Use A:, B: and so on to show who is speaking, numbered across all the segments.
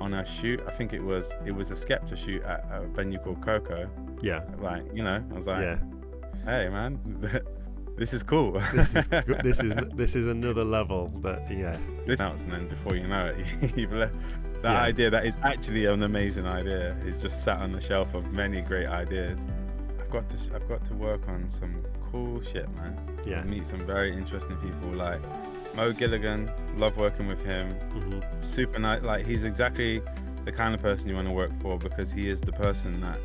A: on a shoot. I think it was a Skepta shoot at a venue called Coco.
B: Yeah.
A: Like, you know, I was like,
B: Yeah.
A: hey man, this is cool.
B: This is another level that
A: This else, and then before you know it, you've left that
B: Yeah.
A: idea that is actually an amazing idea. Is just sat on the shelf of many great ideas. I've got to work on some cool shit, man.
B: Yeah.
A: Meet some very interesting people like Mo Gilligan. Love working with him.
B: Mm-hmm.
A: Super nice. Like, he's exactly the kind of person you want to work for because he is the person that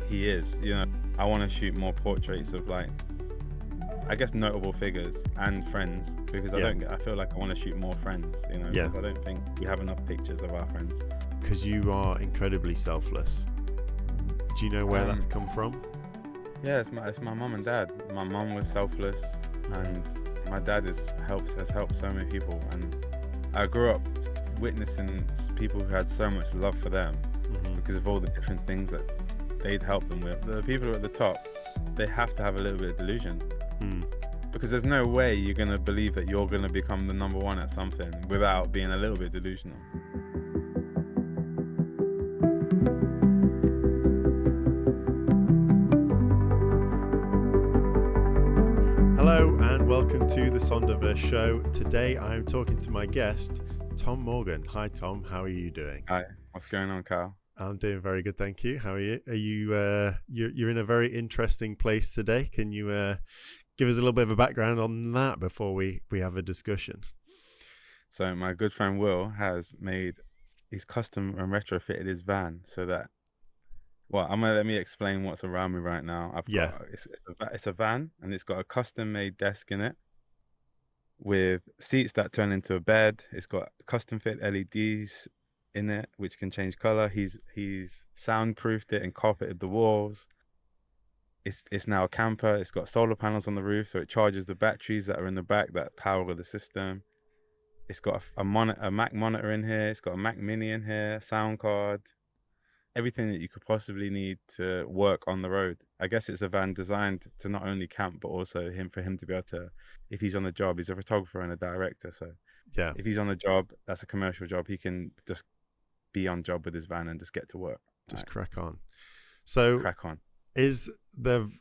A: he is. You know, I want to shoot more portraits of, like, I guess, notable figures and friends, because I feel like I want to shoot more friends, you know.
B: Yeah.
A: Because I don't think we have enough pictures of our friends.
B: Because you are incredibly selfless. Do you know where that's come from?
A: Yeah, it's my mum and dad. My mum was selfless, and my dad has helped so many people. And I grew up witnessing people who had so much love for them because of all the different things that they'd help them with. The people who are at the top, they have to have a little bit of delusion. Because there's no way you're going to believe that you're going to become the number one at something without being a little bit delusional.
B: Hello and welcome to the Sonderverse show. Today I'm talking to my guest, Tom Morgan. Hi Tom, how are you doing?
A: Hi, what's going on, Carl?
B: I'm doing very good, thank you. How are you? Are you you're in a very interesting place today. Can you give us a little bit of a background on that before we have a discussion?
A: So my good friend Will he's custom and retrofitted his van so that, well, let me explain what's around me right now. It's a van, and it's got a custom made desk in it with seats that turn into a bed. It's got custom fit LEDs in it which can change color. He's soundproofed it and carpeted the walls. It's now a camper. It's got solar panels on the roof, so it charges the batteries that are in the back that power the system. It's got a Mac monitor in here. It's got a Mac Mini in here, sound card, everything that you could possibly need to work on the road. I guess it's a van designed to not only camp, but also for him to be able to, if he's on the job, he's a photographer and a director. So
B: yeah,
A: if he's on the job, that's a commercial job. He can just be on job with his van and just get to work.
B: Just crack on. So
A: crack on.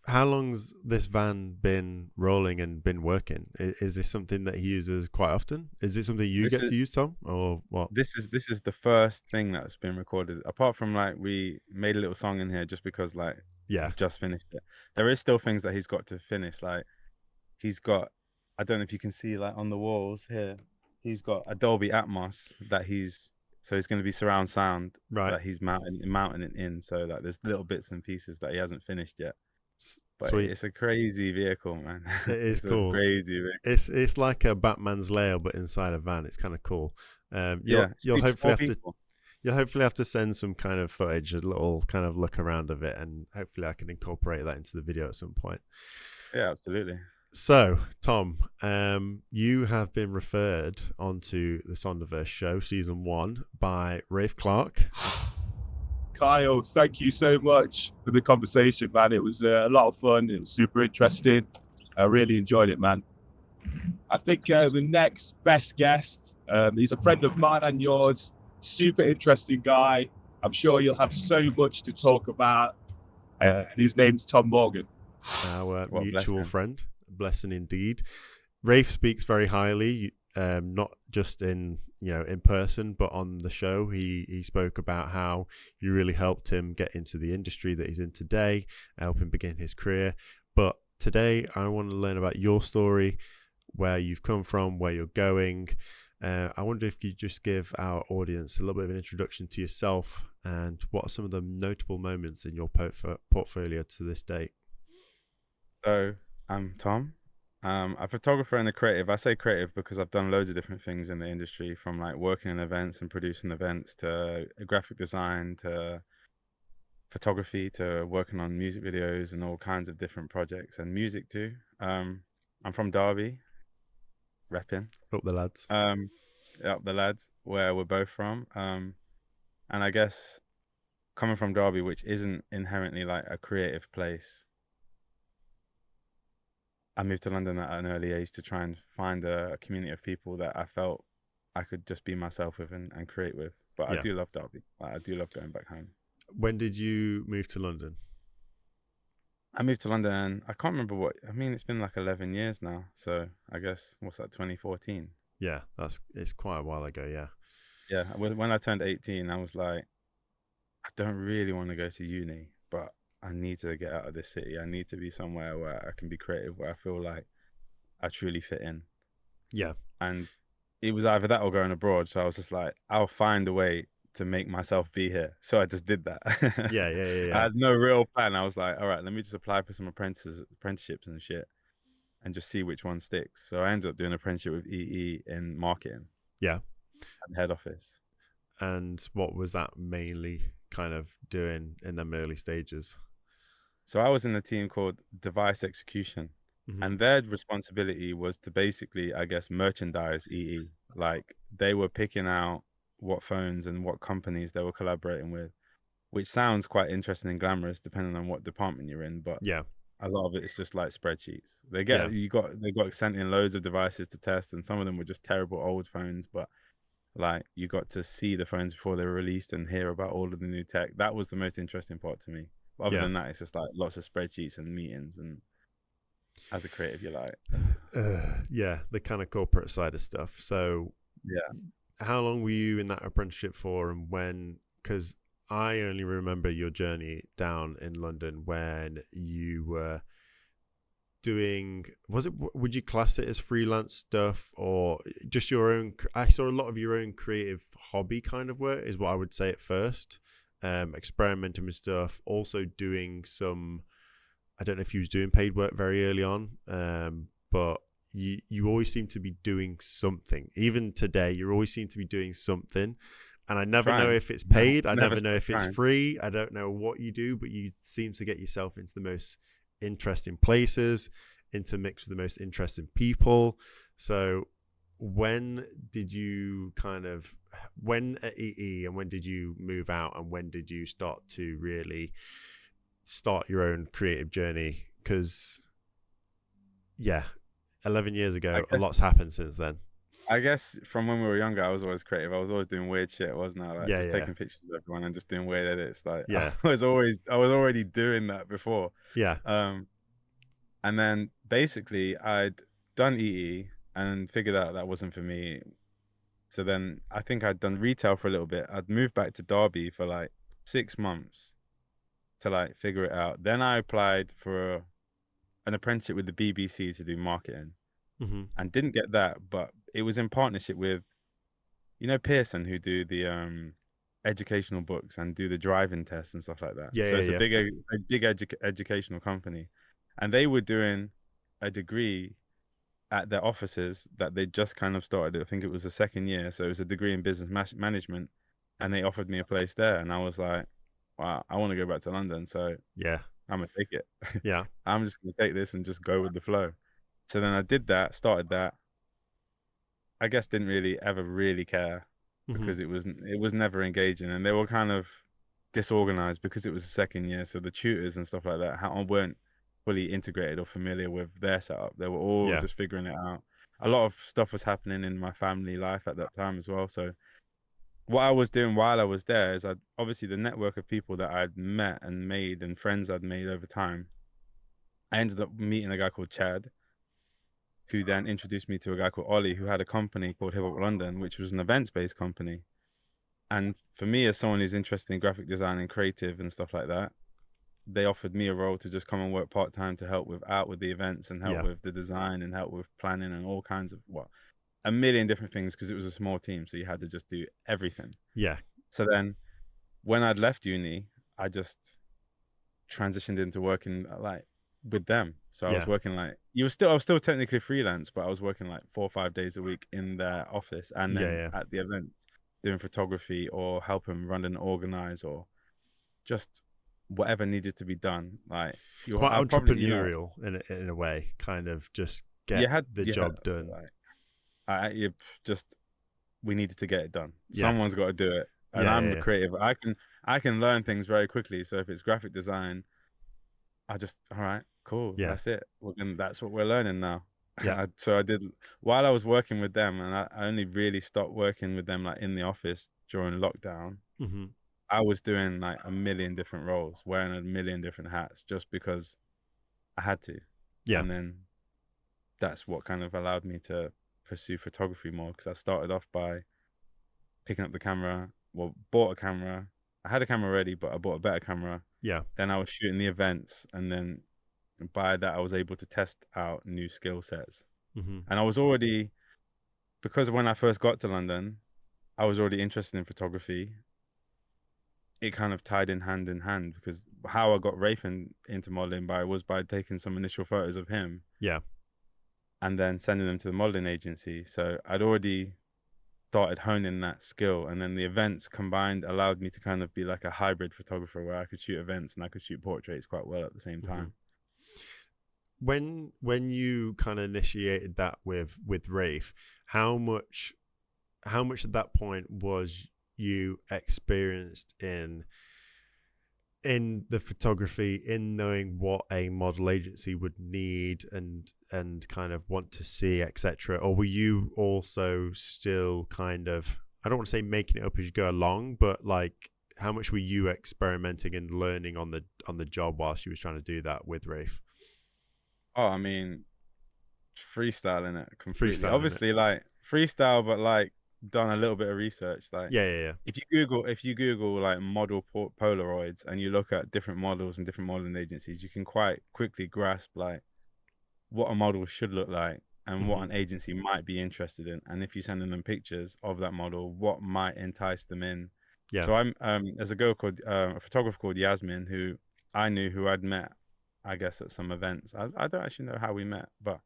B: How long's this van been rolling and been working? Is this something that he uses quite often? Is it something you get to use, Tom, or what?
A: This is the first thing that's been recorded. Apart from, like, we made a little song in here just because, like,
B: yeah,
A: just finished it. There is still things that he's got to finish. Like, he's got, I don't know if you can see, like, on the walls here, he's got a Dolby Atmos that so it's going to be surround sound,
B: right,
A: that he's mounting it in. So, like, there's little bits and pieces that he hasn't finished yet. But
B: sweet.
A: It's a crazy vehicle, man.
B: It is cool.
A: Crazy vehicle.
B: It's like a Batman's lair, but inside a van. It's kind of cool. You'll hopefully have to send some kind of footage, a little kind of look around of it, and hopefully I can incorporate that into the video at some point.
A: Yeah, absolutely.
B: So, Tom, you have been referred onto the Sonderverse show, season 1, by Raith Clarke.
C: Kyle, thank you so much for the conversation, man. It was a lot of fun. It was super interesting. I really enjoyed it, man. I think the next best guest, he's a friend of mine and yours. Super interesting guy. I'm sure you'll have so much to talk about. His name's Tom Morgan.
B: Our mutual friend. Blessing indeed. Raith speaks very highly, not just in person, but on the show. He spoke about how you really helped him get into the industry that he's in today, help him begin his career. But today I want to learn about your story, where you've come from, where you're going. I wonder if you just give our audience a little bit of an introduction to yourself and what are some of the notable moments in your portfolio to this date.
A: So I'm Tom. A photographer and a creative. I say creative because I've done loads of different things in the industry, from like working in events and producing events to graphic design to photography to working on music videos and all kinds of different projects, and music too. I'm from Derby, repping.
B: Up the lads.
A: Up the lads, where we're both from. And I guess coming from Derby, which isn't inherently like a creative place, I moved to London at an early age to try and find a community of people that I felt I could just be myself with and create with. But I do love Derby. Like, I do love going back home.
B: When did you move to London?
A: I moved to London. I can't remember what. I mean, it's been like 11 years now. So I guess what's that? 2014.
B: Yeah, it's quite a while ago. Yeah.
A: Yeah. When I turned 18, I was like, I don't really want to go to uni, but I need to get out of this city. I need to be somewhere where I can be creative, where I feel like I truly fit in.
B: Yeah.
A: And it was either that or going abroad. So I was just like, I'll find a way to make myself be here. So I just did that.
B: Yeah.
A: I had no real plan. I was like, all right, let me just apply for some apprenticeships and shit and just see which one sticks. So I ended up doing an apprenticeship with EE in marketing.
B: Yeah.
A: At the head office.
B: And what was that mainly kind of doing in them early stages?
A: So I was in a team called Device Execution. And their responsibility was to basically, I guess, merchandise EE. Like, they were picking out what phones and what companies they were collaborating with, which sounds quite interesting and glamorous depending on what department you're in. But a lot of it is just like spreadsheets. They got sent in loads of devices to test, and some of them were just terrible old phones. But like, you got to see the phones before they were released and hear about all of the new tech. That was the most interesting part to me. But other than that, it's just like lots of spreadsheets and meetings. And as a creative, you're like,
B: the kind of corporate side of stuff. So how long were you in that apprenticeship for, and when? Because I only remember your journey down in London when you were doing, would you class it as freelance stuff or just your own? I saw a lot of your own creative hobby kind of work is what I would say at first. Experimenting with stuff, also doing some, I don't know if you was doing paid work very early on, but you always seem to be doing something. Even today, you always seem to be doing something. And I never know if it's paid. I never know if it's free. I don't know what you do, but you seem to get yourself into the most interesting places, intermix with the most interesting people. So when did you when at EE, and when did you move out, and when did you start to really start your own creative journey? Because 11 years ago, a lot's happened since then.
A: I guess from when we were younger, I was always creative. I was always doing weird shit, wasn't I? Like, just taking pictures of everyone and just doing weird edits. Like, I was already doing that before. And then basically I'd done EE and figured out that wasn't for me. So then I think I'd done retail for a little bit. I'd moved back to Derby for like 6 months to like figure it out. Then I applied for an apprenticeship with the BBC to do marketing, and didn't get that, but it was in partnership with, Pearson, who do the educational books and do the driving tests and stuff like that. So it's a big educational company, and they were doing a degree at their offices that they just kind of started. I think it was the second year, so it was a degree in business management, and they offered me a place there, and I was like, wow, I want to go back to London, so I'm gonna take it. I'm just gonna take this and just go with the flow. So then I did that, started that. I guess didn't really ever really care because it was never engaging, and they were kind of disorganized because it was the second year. So the tutors and stuff like that weren't fully integrated or familiar with their setup. They were all just figuring it out. A lot of stuff was happening in my family life at that time as well. So what I was doing while I was there is obviously the network of people that I'd met and made and friends I'd made over time. I ended up meeting a guy called Chad, who then introduced me to a guy called Ollie, who had a company called Hip Hop London, which was an events-based company. And for me, as someone who's interested in graphic design and creative and stuff like that, they offered me a role to just come and work part-time to help with the events and help with the design and help with planning and all kinds of a million different things, because it was a small team, so you had to just do everything. So then when I'd left uni, I just transitioned into working like with them. So I was working like I was still technically freelance, but I was working like 4 or 5 days a week in their office, and then at the events doing photography or helping run and organize or just whatever needed to be done. Like,
B: it's quite entrepreneurial in a way, kind of just get the job done.
A: Like, we needed to get it done. Someone's got to do it, and I'm the creative. I can learn things very quickly. So if it's graphic design, all right, cool, that's it. That's what we're learning now. So I did while I was working with them, and I only really stopped working with them like in the office during lockdown,
B: Mm-hmm.
A: I was doing like a million different roles, wearing a million different hats just because I had to.
B: Yeah.
A: And then that's what kind of allowed me to pursue photography more, because I started off by picking up the camera, bought a camera. I had a camera already, but I bought a better camera.
B: Yeah.
A: Then I was shooting the events, and then by that I was able to test out new skill sets.
B: Mm-hmm.
A: And I was already, because when I first got to London, I was already interested in photography. It kind of tied in hand, because how I got Raith into modeling was by taking some initial photos of him.
B: Yeah.
A: And then sending them to the modeling agency. So I'd already started honing that skill, and then the events combined allowed me to kind of be like a hybrid photographer, where I could shoot events and I could shoot portraits quite well at the same time.
B: When you kind of initiated that with Raith, how much at that point was you experienced in the photography, in knowing what a model agency would need and kind of want to see, etc.? Or were you also still kind of, I don't want to say making it up as you go along, but like, how much were you experimenting and learning on the job whilst you was trying to do that with Raith?
A: Oh, I mean, freestyling it completely.
B: Freestyling
A: Obviously, like freestyle, but like done a little bit of research. Like,
B: yeah.
A: If you Google like model Polaroids and you look at different models and different modeling agencies, you can quite quickly grasp like what a model should look like and what an agency might be interested in. And if you're sending them pictures of that model, what might entice them in.
B: Yeah.
A: So there's a girl called a photographer called Yasmin, who I knew, who I'd met, I guess, at some events. I don't actually know how we met, but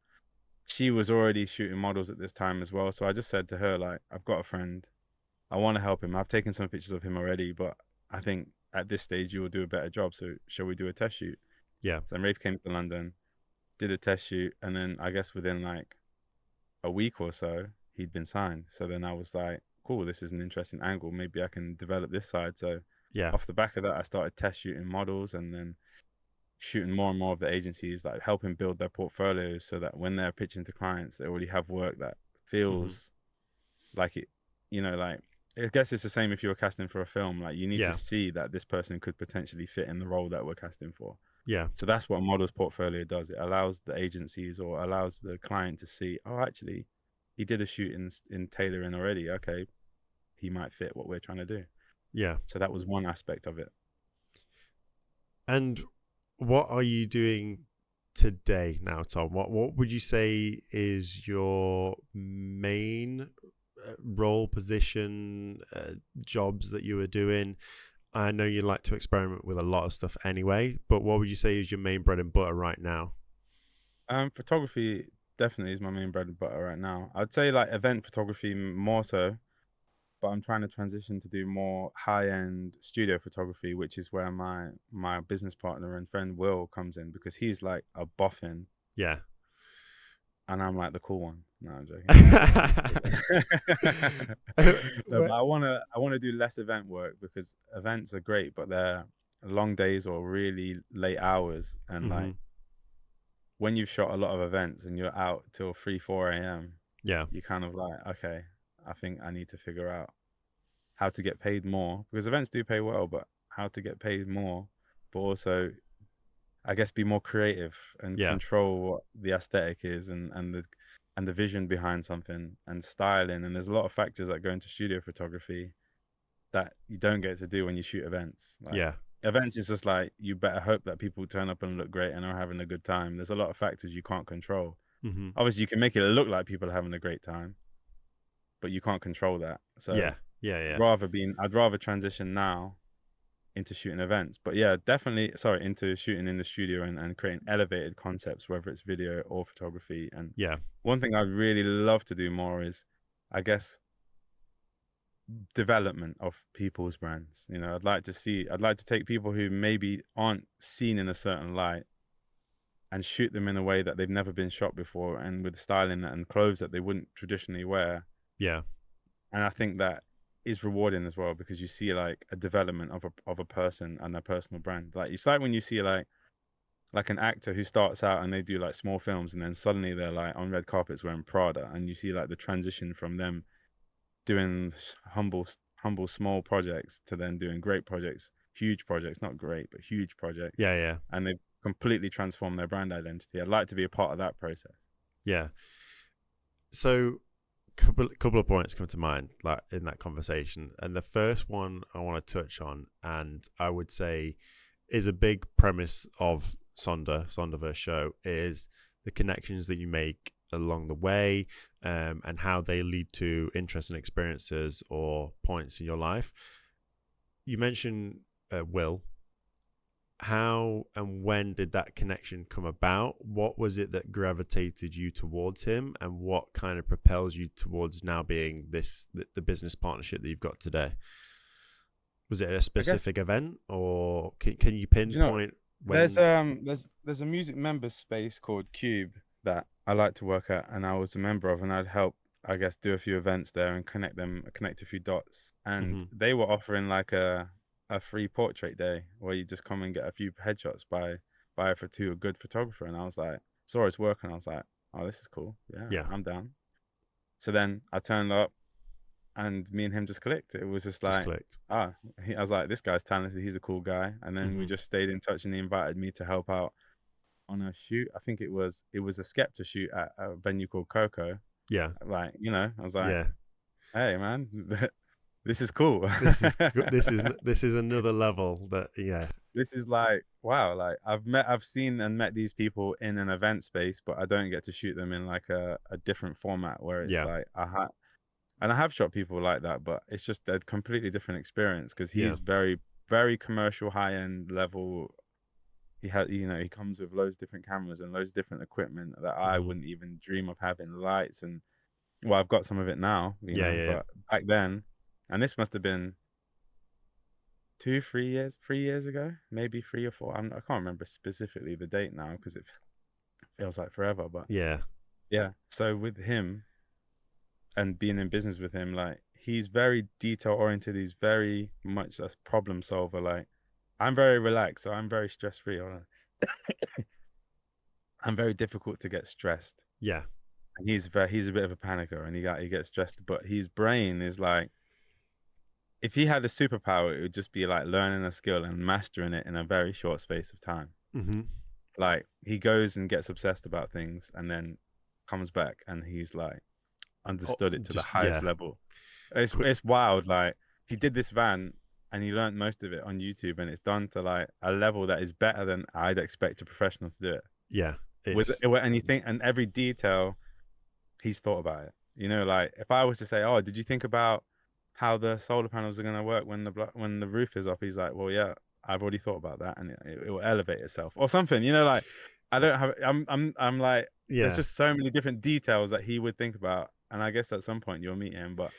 A: she was already shooting models at this time as well. So I just said to her, like, I've got a friend, I want to help him. I've taken some pictures of him already, but I think at this stage you will do a better job. So shall we do a test shoot?
B: Yeah.
A: So Raith came to London, did a test shoot, and then I guess within like a week or so, he'd been signed. So then I was like, cool, this is an interesting angle. Maybe I can develop this side. So
B: yeah,
A: off the back of that, I started test shooting models, and then shooting more and more of the agencies, like helping build their portfolios so that when they're pitching to clients, they already have work that feels like it, like, I guess it's the same if you're casting for a film. Like, you need to see that this person could potentially fit in the role that we're casting for.
B: Yeah.
A: So that's what a model's portfolio does. It allows the agencies, or allows the client to see, oh, actually, he did a shoot in tailoring already. Okay, he might fit what we're trying to do.
B: Yeah.
A: So that was one aspect of it.
B: And what are you doing today now, Tom? What would you say is your main role, position, jobs that you were doing? I know you like to experiment with a lot of stuff anyway, but what would you say is your main bread and butter right now?
A: Photography definitely is my main bread and butter right now. I'd say like event photography more so, but I'm trying to transition to do more high-end studio photography, which is where my business partner and friend Will comes in, because he's like a boffin.
B: Yeah.
A: And I'm like the cool one. No, I'm joking. No, but I wanna do less event work, because events are great, but they're long days or really late hours. And like, when you've shot a lot of events and you're out till 3-4 a.m, you kind of like, okay, I think I need to figure out how to get paid more, because events do pay well, but how to get paid more, but also, I guess, be more creative and control what the aesthetic is, and the vision behind something, and styling. And there's a lot of factors that go into studio photography that you don't get to do when you shoot events. Like, events is just like, you better hope that people turn up and look great and are having a good time. There's a lot of factors you can't control. Obviously, you can make it look like people are having a great time, but you can't control that. So I'd rather transition now into shooting events, but definitely into shooting in the studio and creating elevated concepts, whether it's video or photography. And one thing I'd really love to do more is, I guess, development of people's brands. I'd like to take people who maybe aren't seen in a certain light and shoot them in a way that they've never been shot before, and with styling and clothes that they wouldn't traditionally wear. And I think that is rewarding as well, because you see like a development of a person and their personal brand. Like, it's like when you see like an actor who starts out and they do like small films, and then suddenly they're like on red carpets wearing Prada, and you see like the transition from them doing humble humble small projects to then doing great projects, huge projects, not great, but huge projects.
B: Yeah.
A: And they've completely transformed their brand identity. I'd like to be a part of that process.
B: Yeah. So couple of points come to mind like in that conversation. And the first one I want to touch on, and I would say is a big premise of Sonderverse show, is the connections that you make along the way, and how they lead to interesting experiences or points in your life. You mentioned Will. How and when did that connection come about? What was it that gravitated you towards him, and what kind of propels you towards now being the business partnership that you've got today? Was it a specific event, or can you pinpoint when?
A: There's a music members space called Cube that I like to work at, and I was a member of, and I'd help, I guess, do a few events there and connect a few dots. And they were offering like a free portrait day where you just come and get a few headshots by a good photographer. And I was like, saw his work, and I was like, oh, this is cool. Yeah, I'm down. So then I turned up, and me and him just clicked. It was just like, I was like, this guy's talented. He's a cool guy. And then we just stayed in touch, and he invited me to help out on a shoot. I think it was a Skepta shoot at a venue called Coco.
B: Yeah.
A: Like, I was like, hey man, this is cool.
B: This is another level that,
A: this is like, wow. Like I've seen and met these people in an event space, but I don't get to shoot them in like a different format where it's like, and I have shot people like that, but it's just a completely different experience because he's very, very commercial, high end level. He has, he comes with loads of different cameras and loads of different equipment that I wouldn't even dream of having, lights, and well, I've got some of it now, but back then, and this must have been 3 years ago, maybe 3 or 4. I can't remember specifically the date now because it feels like forever, but yeah. So with him and being in business with him, like he's very detail oriented. He's very much a problem solver. Like I'm very relaxed, so I'm very stress free. I'm very difficult to get stressed.
B: Yeah.
A: And he's a bit of a panicker, and he gets stressed. But his brain is like, if he had a superpower, it would just be like learning a skill and mastering it in a very short space of time. Like he goes and gets obsessed about things, and then comes back, and he's like understood it to the highest level. It's wild. Like he did this van, and he learned most of it on YouTube, and it's done to like a level that is better than I'd expect a professional to do it.
B: Yeah.
A: And you think, and every detail, he's thought about it. Like if I was to say, oh, did you think about how the solar panels are going to work when the roof is up? He's like, well, yeah, I've already thought about that, and it will elevate itself or something. Like I don't have. I'm like, there's just so many different details that he would think about, and I guess at some point you'll meet him. But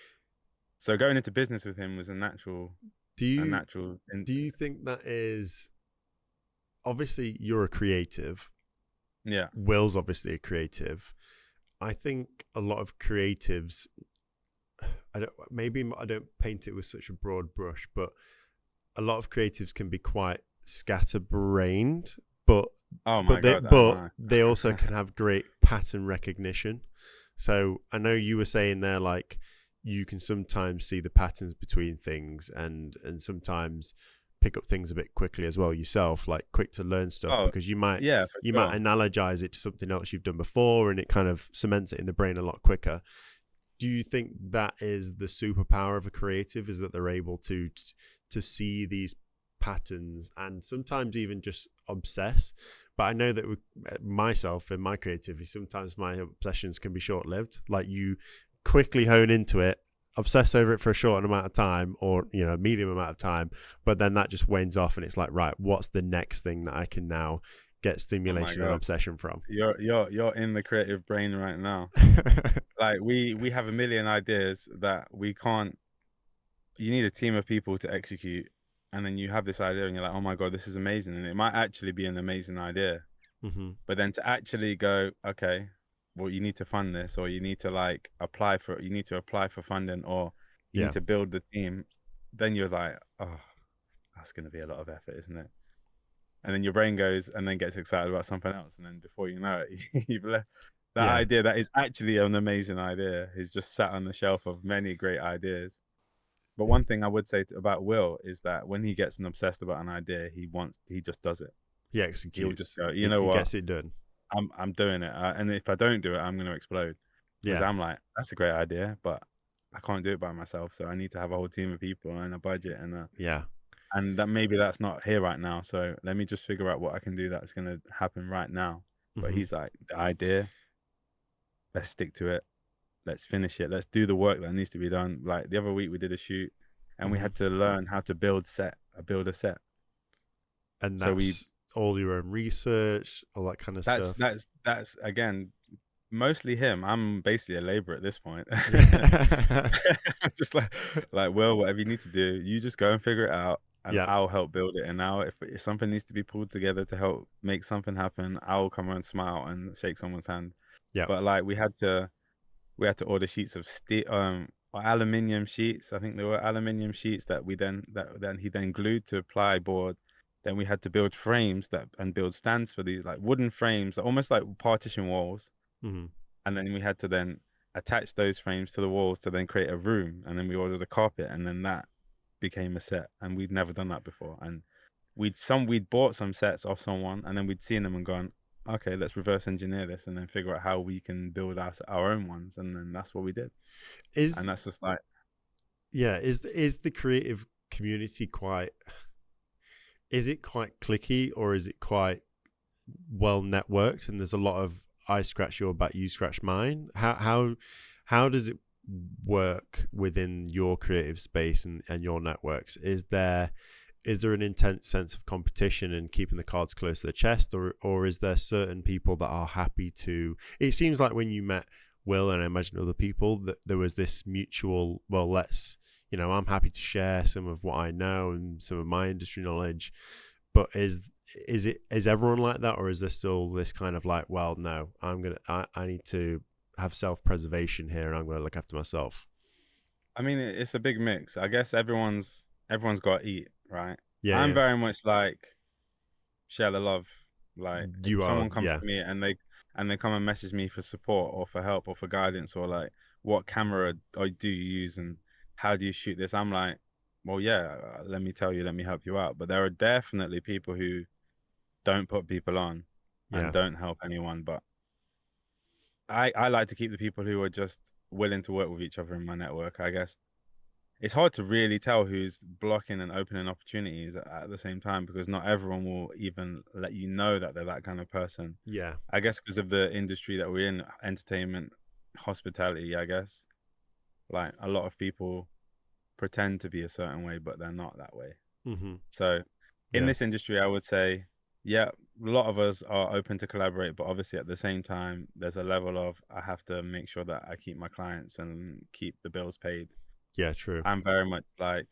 A: so going into business with him was a natural. Do
B: you think that is? Obviously, you're a creative.
A: Yeah.
B: Will's obviously a creative. I think a lot of creatives, I don't paint it with such a broad brush, but a lot of creatives can be quite scatterbrained, but they also can have great pattern recognition. So I know you were saying there, like you can sometimes see the patterns between things, and sometimes pick up things a bit quickly as well yourself, like quick to learn stuff, because you might might analogize it to something else you've done before, and it kind of cements it in the brain a lot quicker. Do you think that is the superpower of a creative, is that they're able to see these patterns and sometimes even just obsess? But I know that myself in my creativity, sometimes my obsessions can be short-lived. Like you quickly hone into it, obsess over it for a short amount of time, or a medium amount of time, but then that just wanes off, and it's like, right, what's the next thing that I can now get stimulation and obsession from?
A: You're in the creative brain right now. Like we have a million ideas that we can't. You need a team of people to execute, and then you have this idea, and you're like, oh my god, this is amazing, and it might actually be an amazing idea. But then to actually go, okay, well, you need to fund this, or you need to apply for funding, or you need to build the team. Then you're like, oh, that's going to be a lot of effort, isn't it? And then your brain goes and then gets excited about something else, and then before you know it, you've left that idea that is actually an amazing idea is just sat on the shelf of many great ideas. But one thing I would say about Will is that when he gets obsessed about an idea, he just does it.
B: He executes.
A: He'll just go, you know
B: he
A: what?
B: Gets it done.
A: I'm doing it, and if I don't do it, I'm going to explode. Because I'm like, that's a great idea, but I can't do it by myself, so I need to have a whole team of people and a budget and that maybe that's not here right now. So let me just figure out what I can do that's going to happen right now. But he's like, the idea, let's stick to it. Let's finish it. Let's do the work that needs to be done. Like the other week we did a shoot and we had to learn how to build a set.
B: And that's all your own research, all that kind of stuff.
A: That's again, mostly him. I'm basically a laborer at this point. Just like, Will, whatever you need to do, you just go and figure it out. And I'll help build it. And now if something needs to be pulled together to help make something happen, I'll come and smile and shake someone's hand. Yeah. But like we had to order sheets of steel, or aluminium sheets. I think there were aluminium sheets that he then glued to plyboard. Then we had to build frames and build stands for these like wooden frames, almost like partition walls. And then we had to then attach those frames to the walls to then create a room. And then we ordered a carpet, and then that became a set. And we'd never done that before. And we'd bought some sets off someone, and then we'd seen them and gone, okay, let's reverse engineer this and then figure out how we can build our own ones. And then that's what we did. And that's just like,
B: is the creative community quite cliquey, or is it quite well networked? And there's a lot of I scratch your back, you scratch mine. How does it work within your creative space and your networks? Is there an intense sense of competition and keeping the cards close to the chest, or is there certain people that are happy to? It seems like when you met Will, and I imagine other people, that there was this mutual, well, let's, I'm happy to share some of what I know and some of my industry knowledge. But is everyone like that, or is there still this kind of like, well, no, I need to have self-preservation here, and I'm going to look after myself?
A: I mean, it's a big mix. I guess everyone's got to eat, right?
B: Yeah.
A: I'm very much like share the love. Like someone comes to me and they come and message me for support or for help or for guidance, or like, what camera do you use and how do you shoot this? I'm like, well, let me tell you, let me help you out. But there are definitely people who don't put people on and don't help anyone. But I like to keep the people who are just willing to work with each other in my network. I guess it's hard to really tell who's blocking and opening opportunities at the same time, because not everyone will even let you know that they're that kind of person.
B: Yeah.
A: I guess because of the industry that we're in, entertainment, hospitality, I guess, like a lot of people pretend to be a certain way, but they're not that way. So in this industry, I would say, a lot of us are open to collaborate, but obviously at the same time, there's a level of, I have to make sure that I keep my clients and keep the bills paid.
B: Yeah, true.
A: I'm very much like,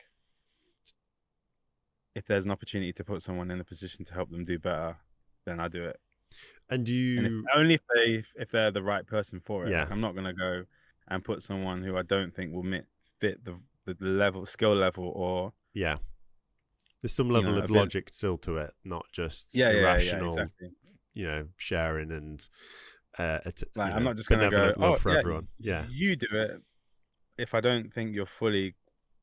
A: if there's an opportunity to put someone in a position to help them do better, then I do it.
B: And
A: only if they're the right person for it. Yeah. Like, I'm not gonna go and put someone who I don't think will fit the skill level, or
B: there's some level of logic still to it, not just irrational, exactly. Sharing and
A: I'm not just gonna go,
B: love for everyone.
A: You do it. If I don't think you're fully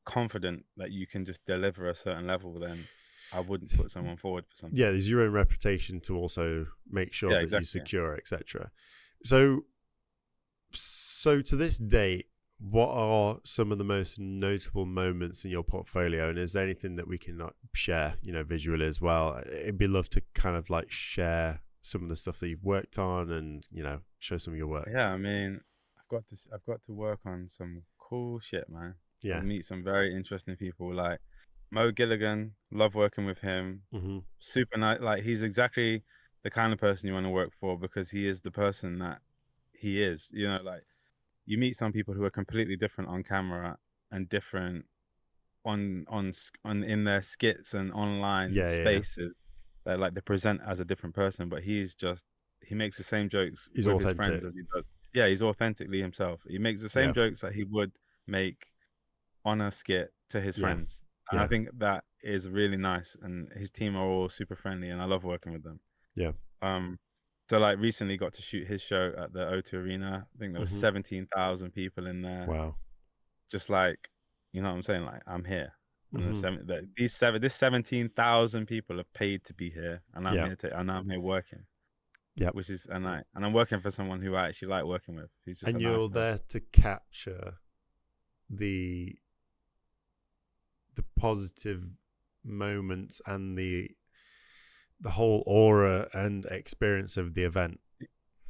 A: confident that you can just deliver a certain level, then I wouldn't put someone forward for something.
B: Yeah, there's your own reputation to also make sure that you secure, etc. So to this date, what are some of the most notable moments in your portfolio, and is there anything that we can share, visually as well? It'd be love to kind of like share some of the stuff that you've worked on and show some of your work.
A: Yeah, I mean, I've got to work on some cool shit, man.
B: Yeah,
A: I'll meet some very interesting people like Mo Gilligan. Love working with him. Super nice. Like, he's exactly the kind of person you want to work for, because he is the person that he is. Like, you meet some people who are completely different on camera and different on in their skits and online spaces. They're like, they present as a different person, but he makes the same jokes with his friends as he does. Yeah, he's authentically himself. He makes the same jokes that he would make on a skit to his friends. And I think that is really nice. And his team are all super friendly, and I love working with them.
B: Yeah.
A: So like recently got to shoot his show at the O2 Arena. I think there was 17,000 people in there.
B: Wow.
A: Just like You know what I'm saying? Like, I'm here. And this 17,000 people are paid to be here, and I'm here working.
B: Yeah.
A: Which is and I'm working for someone who I actually like working with, who's just
B: and
A: a
B: you're
A: nice person.
B: there to capture the positive moments and the whole aura and experience of the event.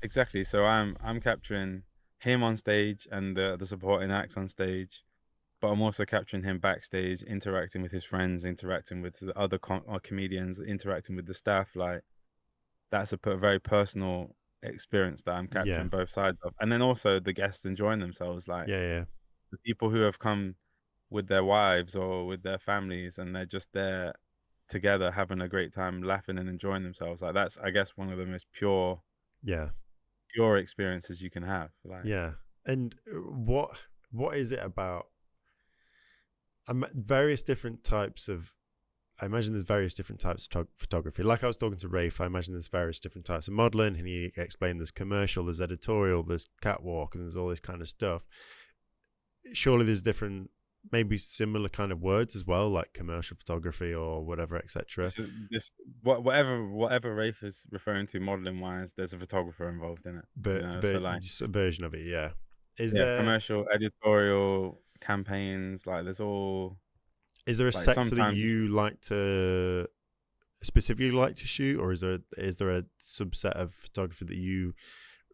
A: Exactly. So I'm capturing him on stage and the supporting acts on stage, but I'm also capturing him backstage, interacting with his friends, interacting with the other comedians, interacting with the staff. Like, that's a very personal experience that I'm capturing both sides of. And then also the guests enjoying themselves, like
B: the
A: people who have come with their wives or with their families, and they're just there together having a great time, laughing and enjoying themselves. Like, that's, I guess, one of the most pure experiences you can have. Like,
B: and what is it about various different types of, I imagine there's various different types of photography. Like I was talking to Raith, I imagine there's various different types of modeling, and he explained there's commercial, there's editorial, there's catwalk, and there's all this kind of stuff. Surely there's different, maybe similar kind of words as well, like commercial photography or whatever, etc.
A: Whatever Raith is referring to modeling wise, there's a photographer involved in it.
B: So a version of it, Is there
A: commercial, editorial, campaigns? Like, there's all.
B: Is there a sector that you like to specifically like to shoot, or is there a subset of photography that you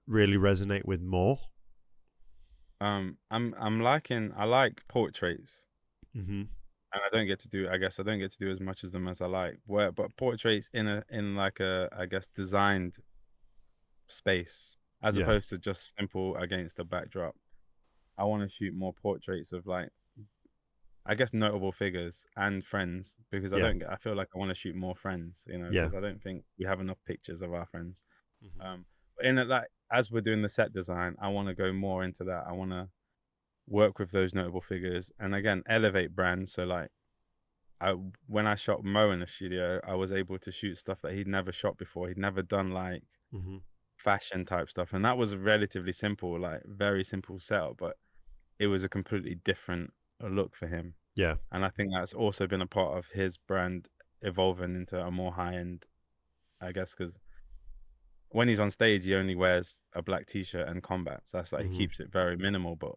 B: really resonate with more?
A: I like portraits,
B: and
A: I don't get to do as much of them as I like. But portraits in like a, I guess, designed space, as opposed to just simple against a backdrop. I want to shoot more portraits of, like, I guess, notable figures and friends, because I feel like I want to shoot more friends, because I don't think we have enough pictures of our friends. In it, like, as we're doing the set design, I want to go more into that. I want to work with those notable figures and, again, elevate brands. So, like, when I shot Mo in the studio, I was able to shoot stuff that he'd never shot before. He'd never done, like, fashion type stuff, and that was relatively simple, like, very simple setup, but it was a completely different look for him. And I think that's also been a part of his brand evolving into a more high-end, I guess, because when he's on stage, he only wears a black t-shirt and combats. That's like, he keeps it very minimal. But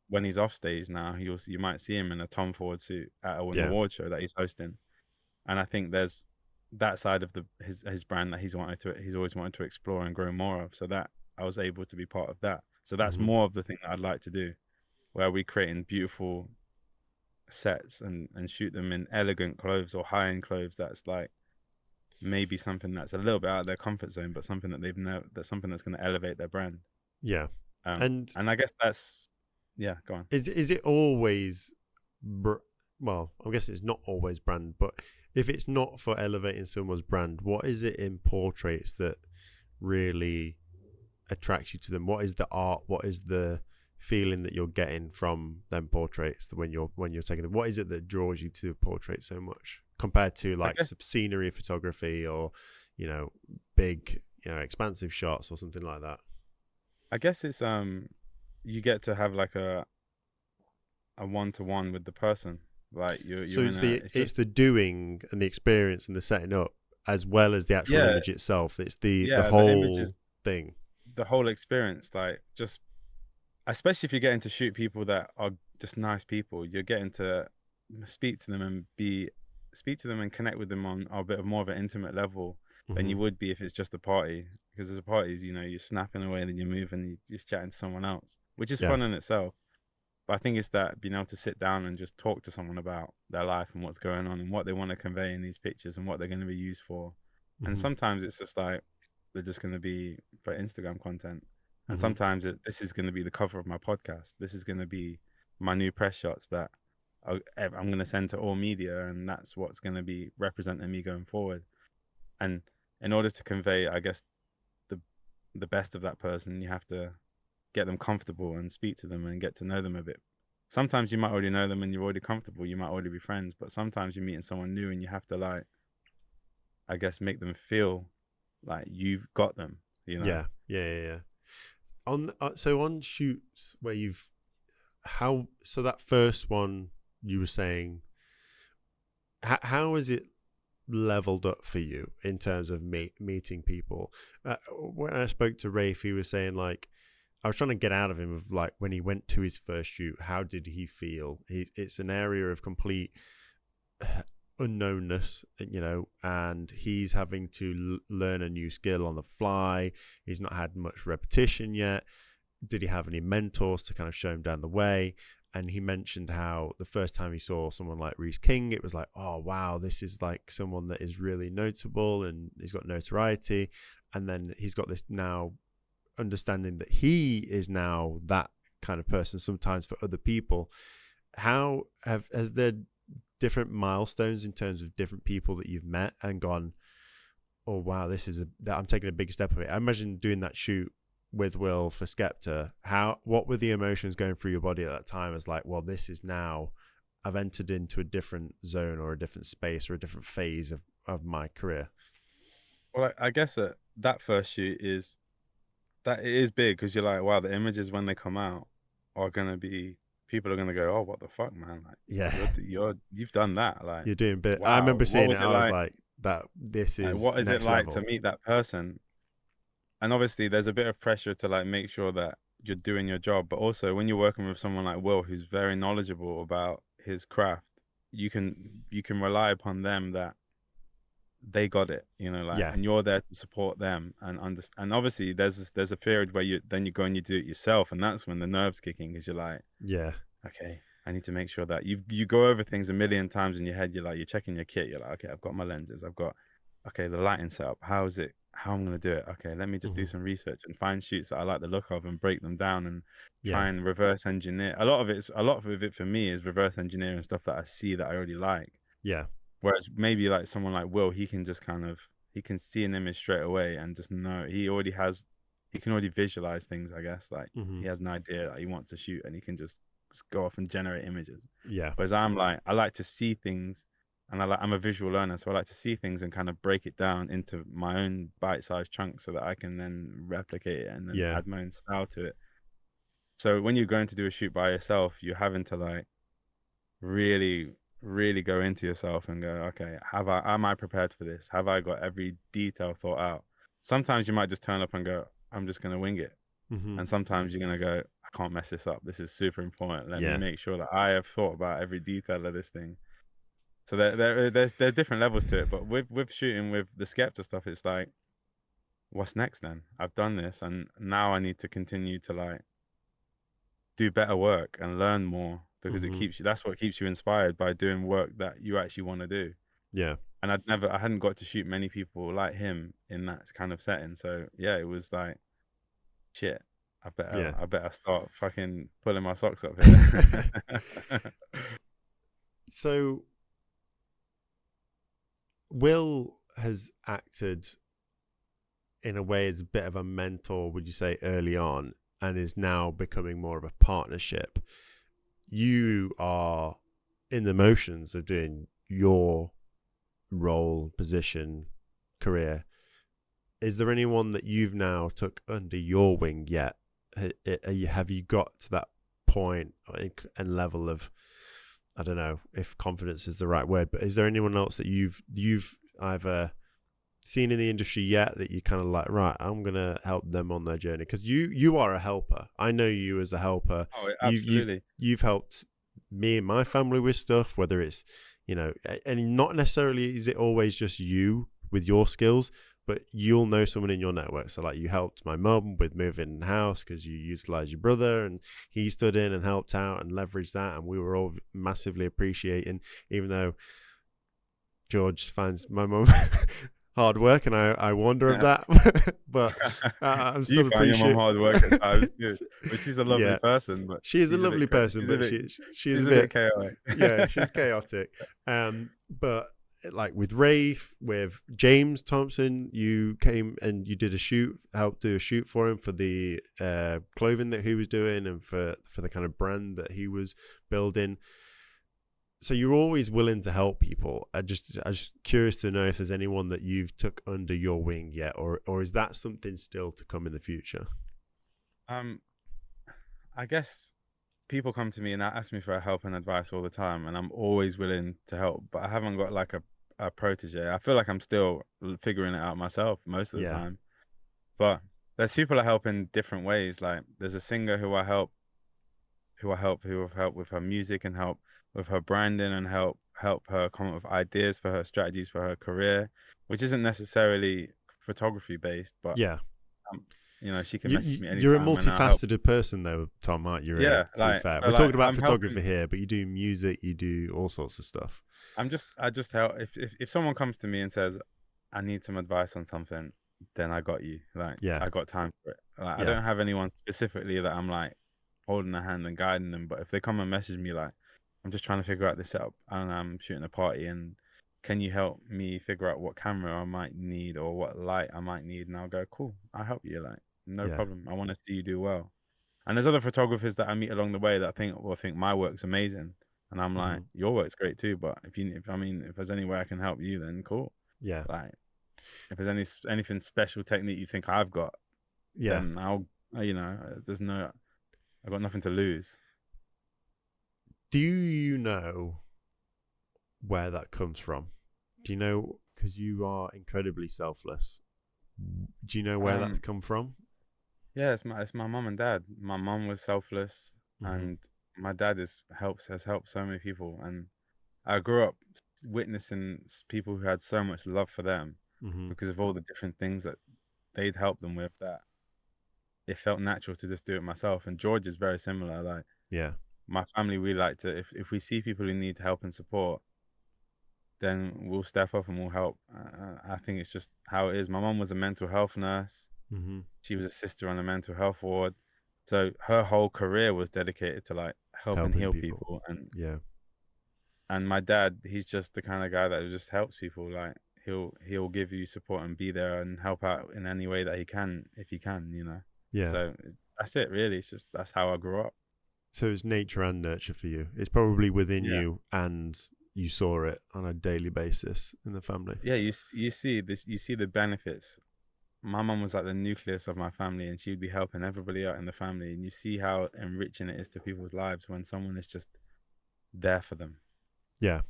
A: when he's off stage now, you might see him in a Tom Ford suit at an award show that he's hosting. And I think there's that side of his brand that he's always wanted to explore and grow more of. So that I was able to be part of that. So that's more of the thing that I'd like to do, where we creating beautiful sets and shoot them in elegant clothes or high-end clothes. That's like maybe something that's a little bit out of their comfort zone, but something that that's something that's going to elevate their brand. And I guess that's go on.
B: Is it always well, I guess it's not always brand, but if it's not for elevating someone's brand, what is it in portraits that really attracts you to them? What is the art? What is the feeling that you're getting from them portraits when you're taking them? What is it that draws you to portraits so much compared to, like, some scenery photography or, big, expansive shots or something like that?
A: I guess it's you get to have like a one-to-one with the person. Like,
B: it's the doing and the experience and the setting up, as well as the actual image itself. It's the whole thing,
A: the whole experience. Like, just especially if you're getting to shoot people that are just nice people, you're getting to speak to them and connect with them on a bit of more of an intimate level than you would be if it's just a party. Because there's a parties, you're snapping away and then you're moving, you're just chatting to someone else, which is fun in itself. But I think it's that being able to sit down and just talk to someone about their life and what's going on and what they want to convey in these pictures and what they're going to be used for. And sometimes it's just like they're just going to be for Instagram content. And sometimes this is going to be the cover of my podcast. This is going to be my new press shots that I'm going to send to all media, and that's what's going to be representing me going forward. And in order to convey, I guess, the best of that person, you have to get them comfortable and speak to them and get to know them a bit. Sometimes you might already know them and you're already comfortable. You might already be friends, but sometimes you're meeting someone new and you have to, like, I guess, make them feel like you've got them,
B: Yeah. On shoots where you've So that first one you were saying, how is it leveled up for you in terms of meeting people? When I spoke to Raith, he was saying, like, I was trying to get out of him of, like, when he went to his first shoot, how did he feel? It's an area of complete unknownness, and he's having to learn a new skill on the fly. He's not had much repetition yet. Did he have any mentors to kind of show him down the way? And he mentioned how the first time he saw someone like Reese King, it was like, oh, wow, this is like someone that is really notable and he's got notoriety. And then he's got this now understanding that he is now that kind of person sometimes for other people. Has there different milestones in terms of different people that you've met and gone, oh, wow, I'm taking a big step of it? I imagine doing that shoot with Will for Skepta, what were the emotions going through your body at that time as, like, well, this is now, I've entered into a different zone or a different space or a different phase of my career?
A: Well, I guess that first shoot it is big, because you're like, wow, the images when they come out are gonna be, people are gonna go, oh, what the fuck, man? Like,
B: yeah,
A: you've done that, like,
B: you're doing bit.
A: Wow,
B: I remember seeing it.
A: I
B: was like, that this is,
A: like, what is
B: next
A: it like
B: level.
A: to meet that person? And obviously there's a bit of pressure to, like, make sure that you're doing your job, but also when you're working with someone like Will, who's very knowledgeable about his craft, you can rely upon them that they got it, like,
B: Yeah.
A: and you're there to support them and understand. And obviously there's a period where you go and you do it yourself, and that's when the nerves kicking, because you're like,
B: yeah,
A: okay, I need to make sure that you go over things a million times in your head. You're like, you're checking your kit, you're like, okay, I've got my lenses, I've got, okay, the lighting setup, how I'm going to do it, okay, let me just do some research and find shoots that I like the look of and break them down and try and reverse engineer. A lot of it for me is reverse engineering stuff that I see that I already like.
B: Yeah.
A: Whereas maybe like someone like Will, he can just he can see an image straight away and just know, he can already visualize things, I guess. Like, he has an idea that he wants to shoot and he can just go off and generate images.
B: Yeah.
A: Whereas I'm like, I like to see things, and I'm a visual learner, so I like to see things and kind of break it down into my own bite-sized chunks so that I can then replicate it and then add my own style to it. So when you're going to do a shoot by yourself, you're having to, like, really go into yourself and go, okay, am I prepared for this? Have I got every detail thought out? Sometimes you might just turn up and go, I'm just going to wing it. And sometimes you're going to go, I can't mess this up. This is super important. Let me make sure that I have thought about every detail of this thing. So there's different levels to it. But with shooting with the Skepta stuff, it's like, what's next then? I've done this, and now I need to continue to, like, do better work and learn more, because that's what keeps you inspired, by doing work that you actually want to do.
B: Yeah.
A: And I hadn't got to shoot many people like him in that kind of setting. So yeah, it was like, shit, I better start fucking pulling my socks up here.
B: So Will has acted in a way as a bit of a mentor, would you say, early on, and is now becoming more of a partnership. You are in the motions of doing your role, position, career. Is there anyone that you've now took under your wing yet? Have you got to that point and level of, I don't know if confidence is the right word, but is there anyone else that you've either seen in the industry yet that you kind of like, right, I'm gonna help them on their journey? Because you are a helper. I know you as a helper.
A: Oh, absolutely.
B: You've helped me and my family with stuff, whether it's, and not necessarily is it always just you with your skills, but you'll know someone in your network. So, like, you helped my mum with moving house because you utilized your brother, and he stood in and helped out and leveraged that, and we were all massively appreciating, even though George finds my mum hard work, and I wonder of that. But I'm still
A: appreciating your mum hard work at times too. But she's a lovely person. But
B: she is a lovely person, but she's a bit
A: chaotic.
B: Yeah, she's chaotic. But like with Raith, with James Thompson, you came and you did helped do a shoot for him for the clothing that he was doing and for the kind of brand that he was building. So you're always willing to help people. I'm just curious to know if there's anyone that you've took under your wing yet, or is that something still to come in the future?
A: I guess people come to me and ask me for help and advice all the time, and I'm always willing to help, but I haven't got like a protege. I feel like I'm still figuring it out myself most of the time. But there's people I help in different ways. Like there's a singer who I've helped with her music and help with her branding and help her come up with ideas for her strategies for her career, which isn't necessarily photography based, but you know, she can message me anytime.
B: You're a multifaceted person though, Tom, aren't you? Really, to be fair. We're talking about photography here, but you do music, you do all sorts of stuff.
A: I just help. If someone comes to me and says, I need some advice on something, then I got you. Like, I got time for it. Like, I don't have anyone specifically that I'm like holding a hand and guiding them. But if they come and message me like, I'm just trying to figure out this setup and I'm shooting a party, and can you help me figure out what camera I might need or what light I might need? And I'll go, cool, I'll help you. Like, no problem. I want to see you do well. And there's other photographers that I meet along the way that I think my work's amazing. And I'm like, your work's great too. But if there's any way I can help you, then cool.
B: Yeah.
A: Like, if there's anything special technique you think I've got, then I'll, I've got nothing to lose.
B: Do you know where that comes from? Do you know, because you are incredibly selfless, do you know where that's come from?
A: Yeah, it's my mum and dad. My mum was selfless, and my dad has helped so many people. And I grew up witnessing people who had so much love for them because of all the different things that they'd help them with, that it felt natural to just do it myself. And George is very similar. Like, my family, we like to, if we see people who need help and support, then we'll step up and we'll help. I think it's just how it is. My mum was a mental health nurse. She was a sister on a mental health ward. So her whole career was dedicated to like helping heal people. And my dad, he's just the kind of guy that just helps people. Like he'll give you support and be there and help out in any way that he can, if he can, you know. So that's it really. It's just, that's how I grew up.
B: So it's nature and nurture for you. It's probably within you, and you saw it on a daily basis in the family.
A: Yeah, you see this, you see the benefits. My mum was like the nucleus of my family, and she would be helping everybody out in the family. And you see how enriching it is to people's lives when someone is just there for them.
B: Yeah.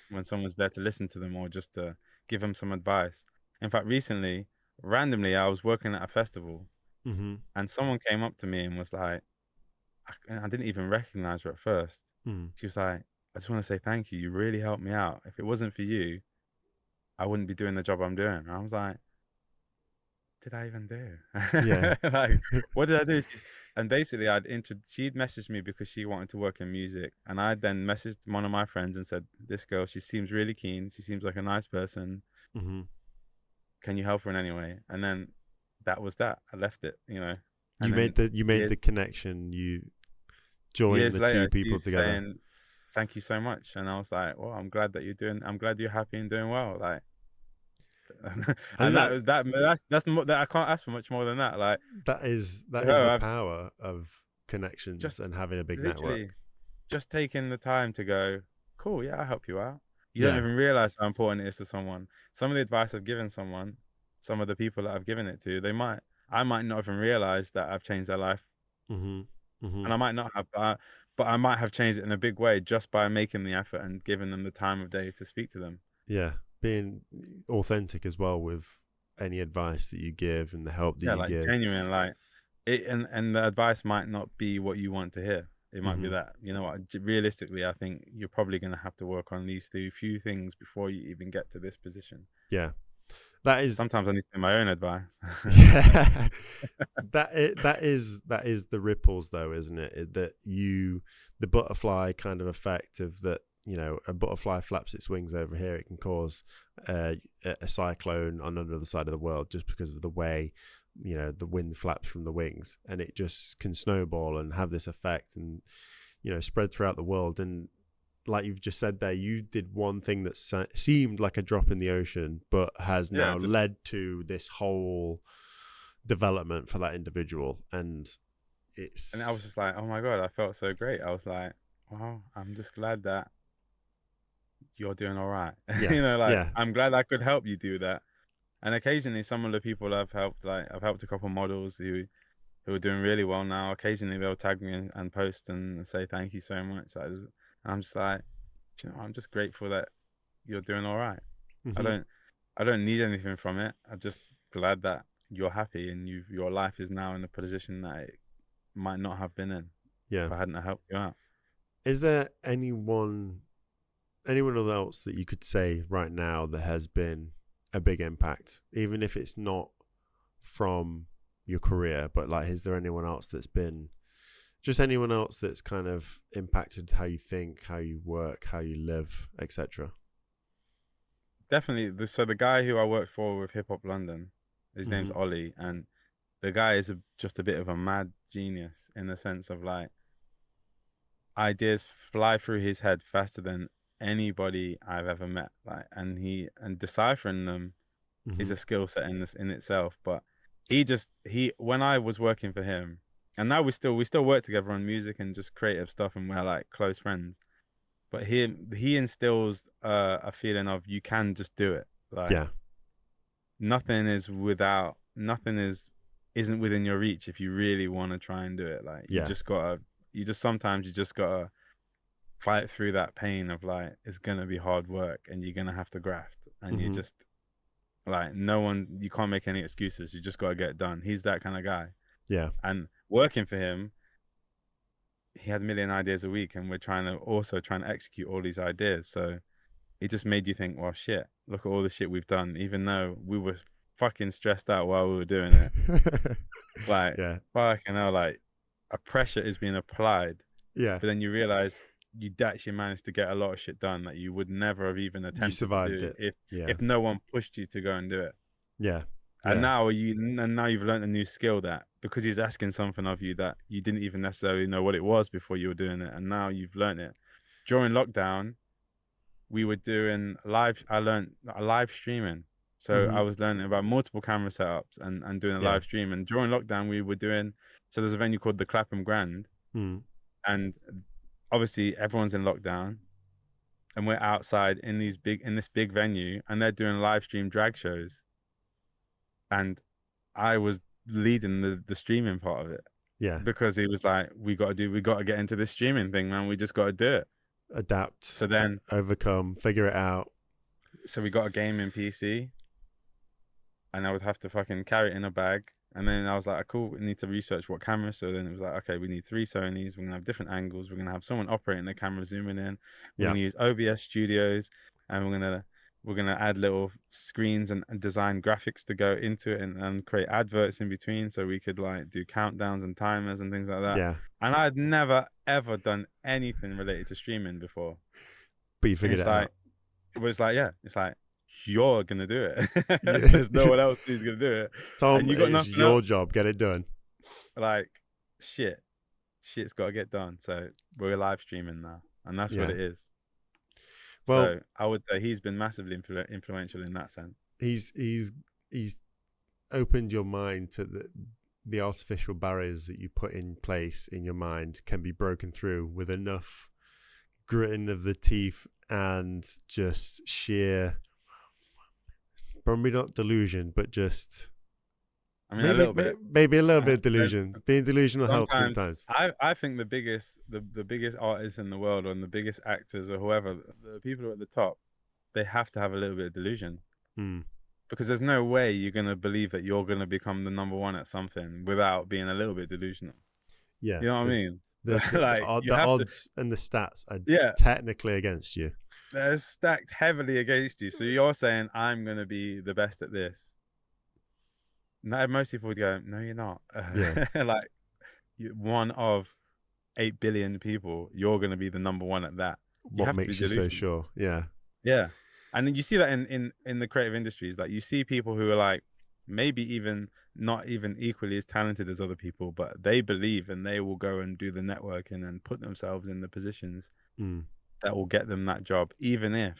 A: When someone's there to listen to them or just to give them some advice. In fact, recently, randomly, I was working at a festival, and someone came up to me and was like, I didn't even recognize her at first. She was like, I just want to say thank you. You really helped me out. If it wasn't for you, I wouldn't be doing the job I'm doing. And I was like, did I even do? Like, what did I do? And basically, she'd messaged me because she wanted to work in music. And I then messaged one of my friends and said, this girl, she seems really keen. She seems like a nice person. Can you help her in any way? And then that was that. I left it, you know.
B: You made the connection. You joined the two people together.
A: Saying, thank you so much. And I was like, well, I'm glad you're happy and doing well. Like, and that's more, that I can't ask for much more than that. Like,
B: that is the power of connections and having a big network.
A: Just taking the time to go, cool, I'll help you out. You don't even realize how important it is to someone. Some of the advice I've given someone, some of the people that I've given it to, I might not even realize that I've changed their life. And I might not have, but I might have changed it in a big way just by making the effort and giving them the time of day to speak to them.
B: Yeah, being authentic as well with any advice that you give and the help that you give.
A: Genuine, like it, and the advice might not be what you want to hear. It might be that, you know what, realistically, I think you're probably going to have to work on these few things before you even get to this position.
B: Yeah. That is,
A: sometimes I need to give my own advice.
B: that is the ripples though, isn't it? The butterfly kind of effect of that, you know, a butterfly flaps its wings over here, it can cause a cyclone on another side of the world just because of the way, you know, the wind flaps from the wings, and it just can snowball and have this effect and, you know, spread throughout the world. And like you've just said there, you did one thing that seemed like a drop in the ocean, but has now led to this whole development for that individual. And
A: I was just like, oh my God, I felt so great. I was like, wow, I'm just glad that you're doing all right. You know, like, I'm glad I could help you do that. And occasionally some of the people I've helped a couple models who who are doing really well now. Occasionally they'll tag me and post and say thank you so much. Like, I'm just like, you know, I'm just grateful that you're doing all right.
B: Mm-hmm.
A: I don't need anything from it. I'm just glad that you're happy and your life is now in a position that it might not have been in if I hadn't helped you out.
B: Is there anyone else that you could say right now that has been a big impact, even if it's not from your career, but like, is there anyone else that's been, just anyone else that's kind of impacted how you think, how you work, how you live, etc.?
A: Definitely. So the guy who I worked for with Hip Hop London, his name's Ollie, and the guy is just a bit of a mad genius in the sense of like, ideas fly through his head faster than anybody I've ever met. Like, and deciphering them is a skill set in itself. But when I was working for him, and now we still work together on music and just creative stuff, and we're like close friends. But he instills a feeling of you can just do it. Like, nothing isn't within your reach if you really want to try and do it. Like, sometimes you just gotta fight through that pain of like, it's gonna be hard work and you're gonna have to graft, and you just like, you can't make any excuses. You just gotta get it done. He's that kind of guy.
B: Yeah.
A: And working for him, he had a million ideas a week, and we're trying to execute all these ideas. So it just made you think, well, shit, look at all the shit we've done, even though we were fucking stressed out while we were doing it. Like, fucking hell, like, a pressure is being applied.
B: Yeah.
A: But then you realize you actually managed to get a lot of shit done that you would never have even attempted to do if no one pushed you to go and do it.
B: Yeah.
A: And now you've learned a new skill, that because he's asking something of you that you didn't even necessarily know what it was before you were doing it, and now you've learned it. During lockdown, we were doing I learned live streaming. So I was learning about multiple camera setups and doing a live stream. And during lockdown, we were doing, so there's a venue called the Clapham Grand, and obviously everyone's in lockdown, and we're outside in this big venue, and they're doing live stream drag shows. And I was leading the streaming part of it. Yeah. Because he was like, we got to get into this streaming thing, man. We just got to do it.
B: Adapt.
A: So then
B: overcome, figure it out.
A: So we got a gaming PC, and I would have to fucking carry it in a bag. And then I was like, cool, we need to research what camera. So then it was like, okay, we need 3 Sonys. We're going to have different angles. We're going to have someone operating the camera, zooming in. We're going to use OBS Studios, and we're going to add little screens and design graphics to go into it, and create adverts in between, so we could like do countdowns and timers and things like that.
B: Yeah.
A: And I had never ever done anything related to streaming before.
B: But you figured it out.
A: It was like, it's like, you're going to do it. There's no one else who's going to do it.
B: Tom, and you got it's your job. Get it done.
A: Like, shit's got to get done. So we're live streaming now, and that's what it is. Well, so I would say he's been massively influential in that sense.
B: He's opened your mind to the artificial barriers that you put in place in your mind can be broken through with enough gritting of the teeth and just sheer, probably not delusion, but just,
A: I mean,
B: maybe a little bit of delusion. Being delusional helps sometimes.
A: I think the biggest artists in the world, and the biggest actors or whoever, the people who are at the top, they have to have a little bit of delusion. Because there's no way you're going to believe that you're going to become the number one at something without being a little bit delusional.
B: Yeah.
A: You know what I mean?
B: The odds and the stats are technically against you.
A: They're stacked heavily against you. So you're saying, I'm going to be the best at this. No, most people would go, no, you're not. Like, one of 8 billion people, you're going to be the number one at that.
B: What makes you so sure? Yeah.
A: Yeah. And you see that in the creative industries. Like, you see people who are like, maybe even not even equally as talented as other people, but they believe, and they will go and do the networking and put themselves in the positions that will get them that job, even if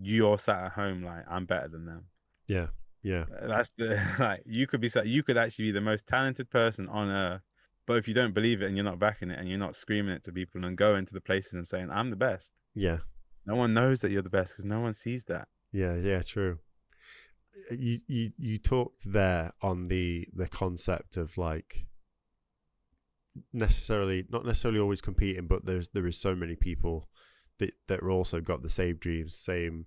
A: you're sat at home like, I'm better than them.
B: Yeah. Yeah.
A: That's the, like, you could actually be the most talented person on earth, but if you don't believe it and you're not backing it and you're not screaming it to people and going to the places and saying, I'm the best.
B: Yeah.
A: No one knows that you're the best because no one sees that.
B: Yeah, true. You talked there on the concept of like not necessarily always competing, but there is so many people that are also got the same dreams, same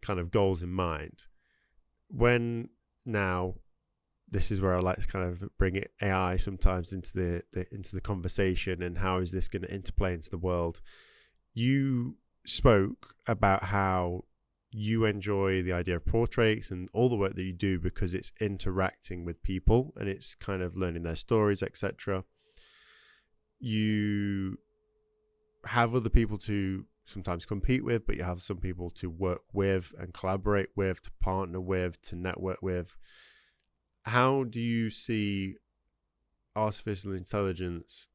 B: kind of goals in mind. When now, this is where I like to kind of bring AI sometimes into the conversation, and how is this going to interplay into the world? You spoke about how you enjoy the idea of portraits and all the work that you do because it's interacting with people and it's kind of learning their stories, etc. You have other people to sometimes compete with, but you have some people to work with and collaborate with, to partner with, to network with. How do you see artificial intelligence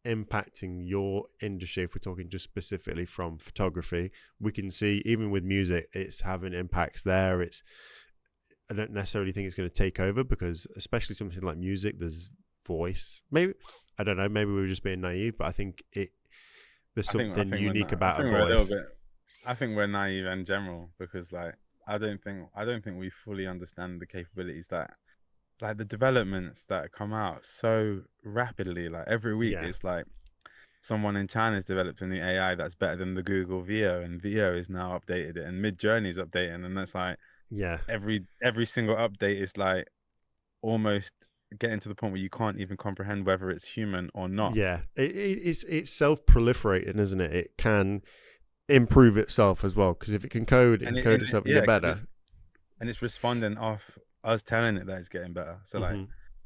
B: impacting your industry? If we're talking just specifically from photography, we can see even with music, it's having impacts there. I don't necessarily think it's going to take over, because especially something like music, there's voice. Maybe, I don't know, maybe we were just being naive, but I think there's something unique about a voice.
A: I think we're naive in general, because like I don't think we fully understand the capabilities that, like, the developments that come out so rapidly. Like every week, it's like someone in China has developed a new AI that's better than the Google VO, and VO is now updated it, and Midjourney is updating, and that's like every single update is like almost getting to the point where you can't even comprehend whether it's human or not.
B: It's self-proliferating, isn't it? It can improve itself as well, because if it can code, it can code itself and get better.
A: And it's responding off us telling it that it's getting better. So like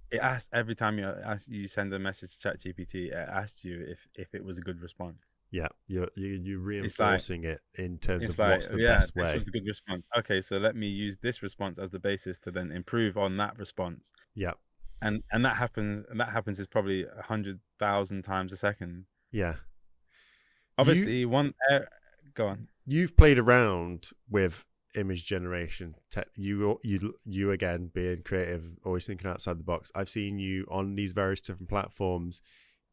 A: it asks every time you send a message to ChatGPT, it asks you if it was a good response.
B: Yeah, you're reinforcing it in terms of what's the best way.
A: This was a good response. Okay, so let me use this response as the basis to then improve on that response.
B: Yeah,
A: and that happens is probably 100,000 times a second.
B: Yeah.
A: Obviously, go on.
B: You've played around with image generation. You again, being creative, always thinking outside the box. I've seen you on these various different platforms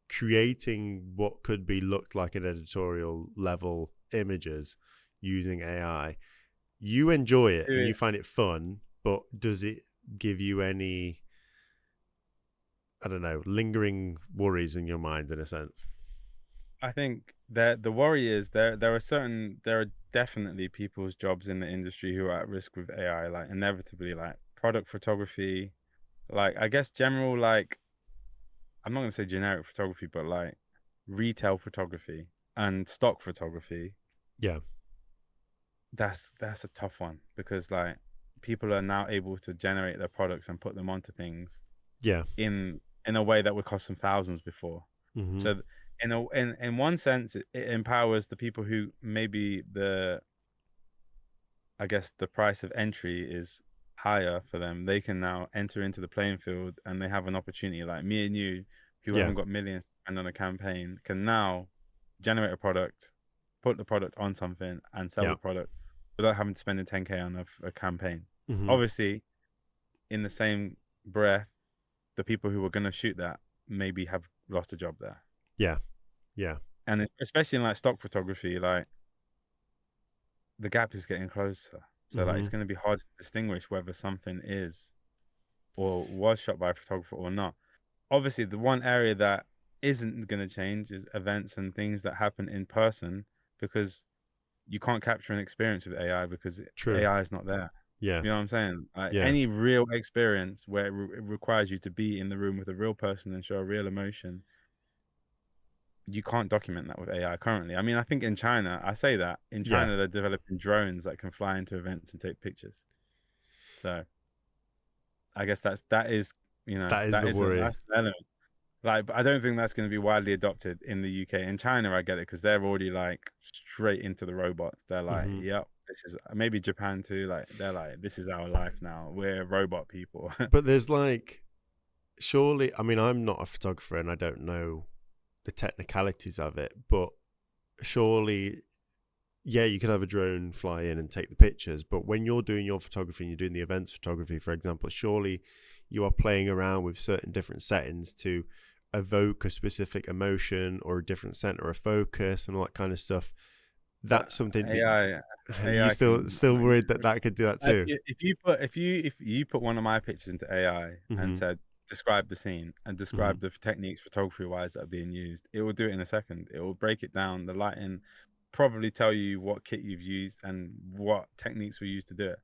B: creating what could be looked like an editorial level images using AI. You enjoy it and you find it fun, but does it give you any, I don't know, lingering worries in your mind in a sense?
A: I think that the worry is there are definitely people's jobs in the industry who are at risk with AI, like inevitably, like product photography, like I guess general, like I'm not going to say generic photography, but like retail photography and stock photography.
B: Yeah.
A: That's a tough one, because like people are now able to generate their products and put them onto things.
B: Yeah.
A: In a way that would cost them thousands before.
B: Mm-hmm.
A: So in one sense, it empowers the people who maybe the price of entry is higher for them. They can now enter into the playing field, and they have an opportunity, like me and you, who haven't got millions to spend on a campaign, can now generate a product, put the product on something, and sell the product without having to spend 10K on a campaign.
B: Mm-hmm.
A: Obviously, in the same breath, the people who were going to shoot that maybe have lost a job there.
B: Yeah.
A: And especially in like stock photography, like the gap is getting closer. So like it's going to be hard to distinguish whether something is or was shot by a photographer or not. Obviously, the one area that isn't going to change is events and things that happen in person, because you can't capture an experience with AI because AI is not there.
B: Yeah.
A: You know what I'm saying? Any real experience where it requires you to be in the room with a real person and show a real emotion, you can't document that with AI currently. I mean, I think in China, they're developing drones that can fly into events and take pictures. So I guess that is
B: the worry.
A: That's the element. Like, but I don't think that's going to be widely adopted in the UK. In China, I get it, because they're already like straight into the robots. They're like, yep, this is, maybe Japan too. Like, they're like, this is our life now. We're robot people.
B: But there's like, surely, I mean, I'm not a photographer and I don't know the technicalities of it, but surely, you could have a drone fly in and take the pictures. But when you're doing your photography and you're doing the events photography, for example, surely you are playing around with certain different settings to evoke a specific emotion or a different center of focus and all that kind of stuff. That's something
A: AI
B: you still worried that could do that too.
A: If you put one of my pictures into AI and said, describe the scene and describe the techniques photography wise that are being used, it will do it in a second. It will break it down, the lighting, probably tell you what kit you've used and what techniques were used to do it.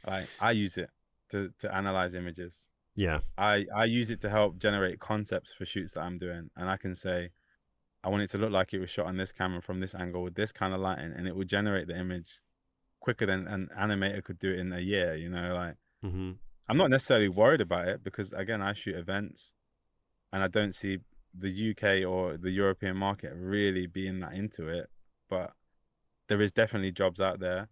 A: Like, I use it to analyze images.
B: Yeah.
A: I use it to help generate concepts for shoots that I'm doing, and I can say I want it to look like it was shot on this camera from this angle with this kind of lighting, and it will generate the image quicker than an animator could do it in a year. You know, like I'm not necessarily worried about it because, again, I shoot events, and I don't see the UK or the European market really being that into it. But there is definitely jobs out there,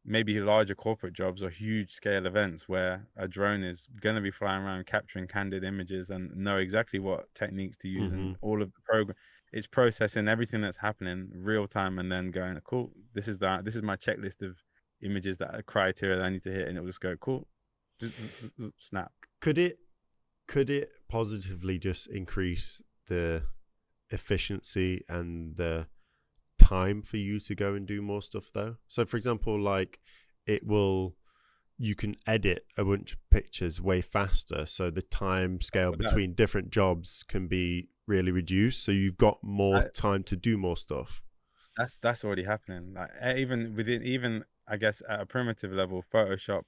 A: maybe larger corporate jobs or huge scale events where a drone is going to be flying around capturing candid images and know exactly what techniques to use and all of the program. It's processing everything that's happening real time and then going, cool, this is my checklist of images that are criteria that I need to hit, and it will just go, cool, snap.
B: Could it positively just increase the efficiency and the time for you to go and do more stuff though? So for example, like you can edit a bunch of pictures way faster, so the time scale between different jobs can be really reduced, so you've got more time to do more stuff.
A: That's already happening. Like even I guess at a primitive level, Photoshop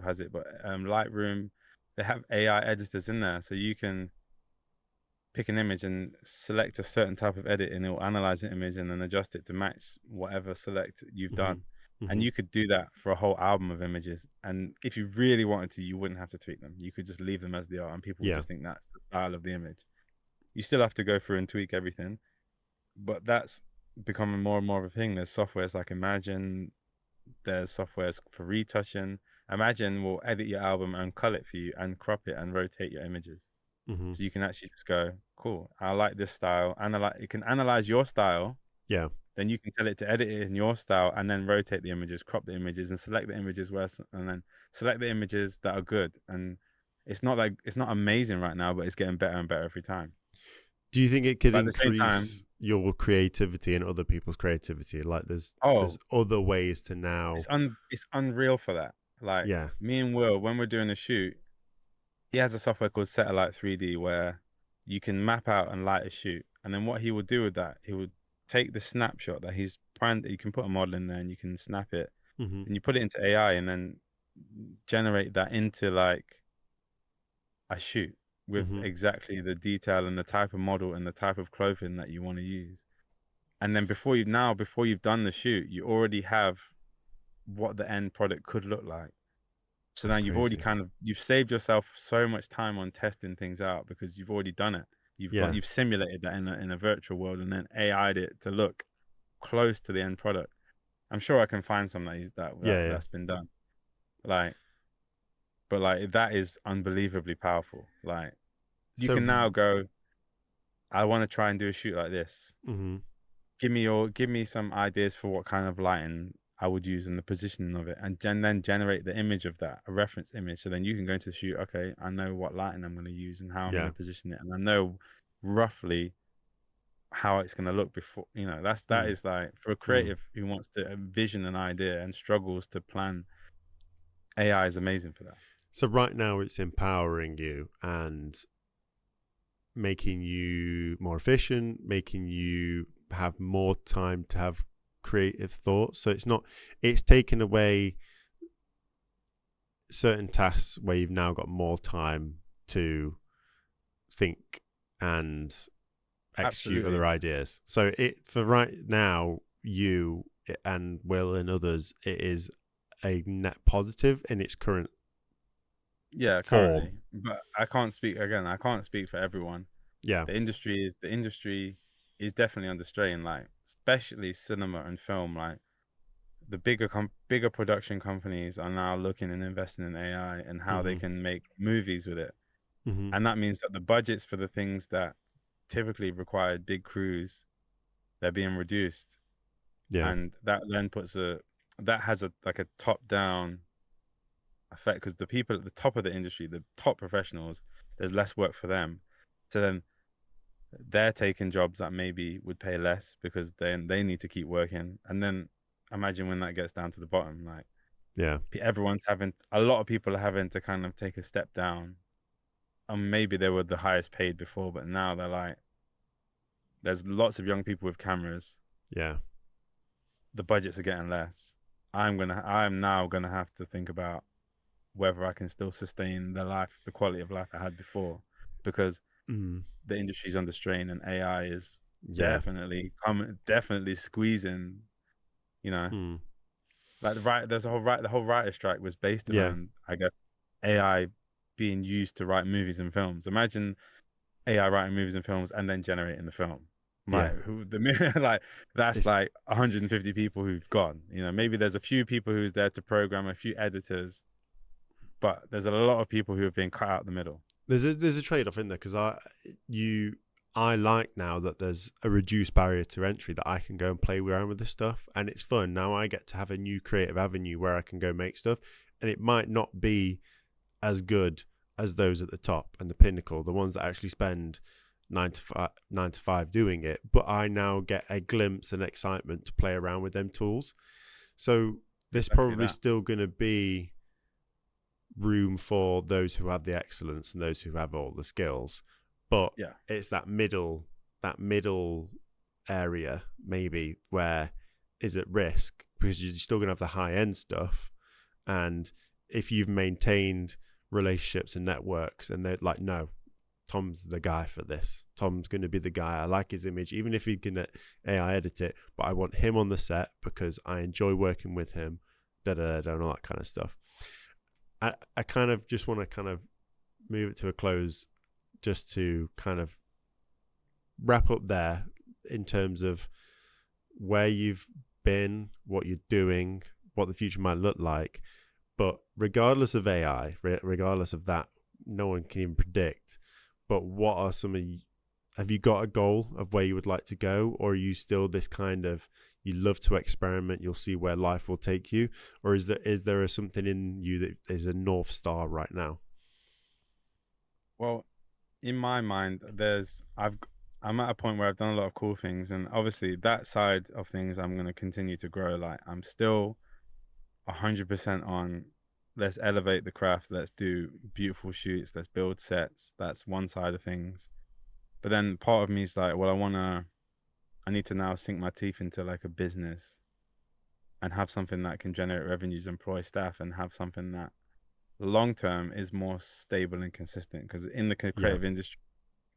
A: has it, but Lightroom, they have AI editors in there, so you can pick an image and select a certain type of edit, and it will analyze the image and then adjust it to match whatever select you've done. And you could do that for a whole album of images. And if you really wanted to, you wouldn't have to tweak them. You could just leave them as they are, and people would just think that's the style of the image. You still have to go through and tweak everything, but that's becoming more and more of a thing. There's softwares like Imagine, there's softwares for retouching. Imagine will edit your album and cut it for you and crop it and rotate your images. So you can actually just go, cool, I like this style. It can analyze your style.
B: Yeah.
A: Then you can tell it to edit it in your style and then rotate the images, crop the images, and select the images and then select the images that are good. And it's not amazing right now, but it's getting better and better every time.
B: Do you think it could increase your creativity and other people's creativity? Like there's other ways to now.
A: It's unreal for that. Like me and Will, when we're doing a shoot, he has a software called Satellite 3D where you can map out and light a shoot. And then what he would do with that, he would take the snapshot that he's planned. You can put a model in there and you can snap it and you put it into AI and then generate that into like a shoot with exactly the detail and the type of model and the type of clothing that you want to use. And then before you've done the shoot, you already have what the end product could look like. So now you've already you've saved yourself so much time on testing things out because you've already done it. You've simulated that in a virtual world and then AI'd it to look close to the end product. I'm sure I can find some that's been done. But that is unbelievably powerful. Like you can now go, I want to try and do a shoot like this. Give me some ideas for what kind of lighting I would use in the positioning of it, and then generate the image of that, a reference image. So then you can go into the shoot, okay, I know what lighting I'm going to use and how I'm going to position it, and I know roughly how it's going to look before, that is like for a creative who wants to envision an idea and struggles to plan. AI is amazing for that.
B: So right now it's empowering you and making you more efficient, making you have more time to have creative thoughts. So it's taken away certain tasks where you've now got more time to think and execute other ideas. So for right now, you and Will and others, it is a net positive in its current
A: currently. But I can't speak for everyone. The industry is definitely under strain, like especially cinema and film. Like the bigger production companies are now looking and investing in AI and how they can make movies with it. And that means that the budgets for the things that typically required big crews, they're being reduced. And that then has a top down effect because the people at the top of the industry, the top professionals, there's less work for them. So then they're taking jobs that maybe would pay less because then they need to keep working. And then imagine when that gets down to the bottom, like a lot of people are having to kind of take a step down maybe they were the highest paid before, but now they're like, there's lots of young people with cameras.
B: Yeah.
A: The budgets are getting less. I'm now gonna have to think about whether I can still sustain the quality of life I had before, because the industry's under strain and AI is definitely squeezing. You know, like the whole writer strike was based around, I guess, AI being used to write movies and films. Imagine AI writing movies and films and then generating the film. Right, like that's like 150 people who've gone. You know, maybe there's a few people who's there to program, a few editors, but there's a lot of people who have been cut out the middle.
B: There's a trade-off in there, because I like now that there's a reduced barrier to entry, that I can go and play around with this stuff, and it's fun. Now I get to have a new creative avenue where I can go make stuff, and it might not be as good as those at the top and the pinnacle, the ones that actually spend 9 to 5 doing it, but I now get a glimpse and excitement to play around with them tools. So there's probably still going to be room for those who have the excellence and those who have all the skills, but it's that middle area maybe where is at risk, because you're still going to have the high end stuff, and if you've maintained relationships and networks and they're like, no, Tom's the guy for this. Tom's going to be the guy. I like his image, even if he can AI edit it, but I want him on the set because I enjoy working with him, and all that kind of stuff. I kind of just want to kind of move it to a close, just to kind of wrap up there in terms of where you've been, what you're doing, what the future might look like. But regardless of AI, regardless of that, no one can even predict. But what are have you got a goal of where you would like to go? Or are you still this kind of, you love to experiment, you'll see where life will take you? Or is there something in you that is a North Star right now?
A: Well, in my mind, I'm at a point where I've done a lot of cool things, and obviously that side of things I'm going to continue to grow. Like, I'm still 100% on, let's elevate the craft, let's do beautiful shoots, let's build sets. That's one side of things. But then part of me is like, well, I need to now sink my teeth into like a business and have something that can generate revenues, employ staff, and have something that long term is more stable and consistent, because in the creative industry,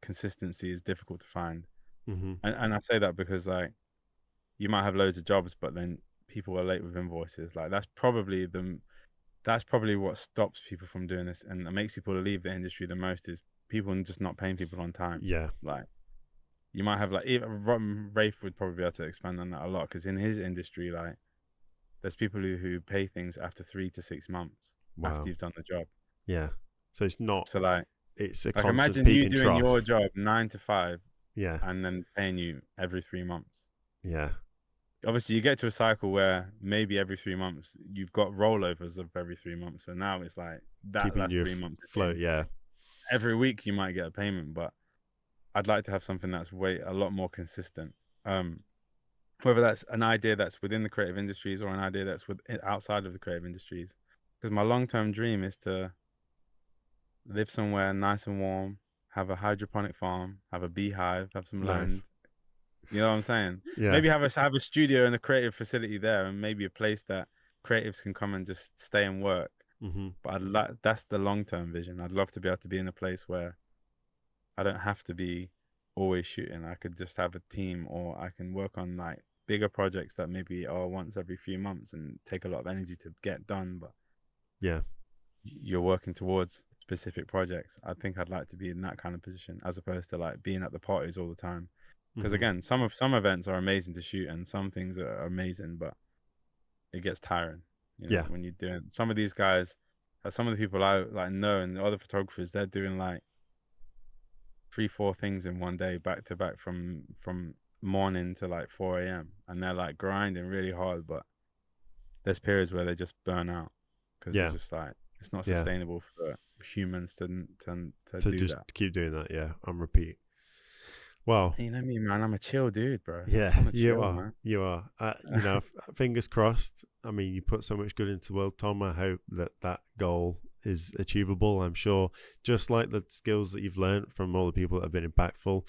A: consistency is difficult to find. And I say that because, like, you might have loads of jobs, but then people are late with invoices. Like, that's probably what stops people from doing this, and it makes people leave the industry the most, is people just not paying people on time. Like, you might have, like, even Raith would probably be able to expand on that a lot, because in his industry, like, there's people who pay things after 3 to 6 months after you've done the job.
B: So it's not,
A: so like,
B: it's a
A: like,
B: constant
A: imagine
B: peak
A: you
B: and
A: doing
B: trough.
A: your job 9 to 5 and then paying you every 3 months. Obviously you get to a cycle where maybe every 3 months you've got rollovers of every 3 months, so now it's like that
B: keeping
A: last 3 months
B: float.
A: Every week you might get a payment, but I'd like to have something that's a lot more consistent, whether that's an idea that's within the creative industries or an idea that's outside of the creative industries, because my long-term dream is to live somewhere nice and warm, have a hydroponic farm, have a beehive, have some land. You know what I'm saying? Maybe have a studio and a creative facility there, and maybe a place that creatives can come and just stay and work. But that's the long-term vision. I'd love to be able to be in a place where I don't have to be always shooting. I could just have a team, or I can work on like bigger projects that maybe are once every few months and take a lot of energy to get done. But you're working towards specific projects. I think I'd like to be in that kind of position, as opposed to like being at the parties all the time. Because again, some events are amazing to shoot, and some things are amazing, but it gets tiring. You know, when you're doing some of these guys, some of the people I like know, and the other photographers, they're doing like 3-4 things in one day, back to back, from morning to like 4 a.m. and they're like grinding really hard, but there's periods where they just burn out, because it's just like, it's not sustainable for humans to do
B: just
A: that.
B: Keep doing that on repeat. Well,
A: you know me, man, I'm a chill dude, bro.
B: You are, man. You know, fingers crossed. I mean, you put so much good into the world, Tom. I hope that goal is achievable. I'm sure, just like the skills that you've learned from all the people that have been impactful,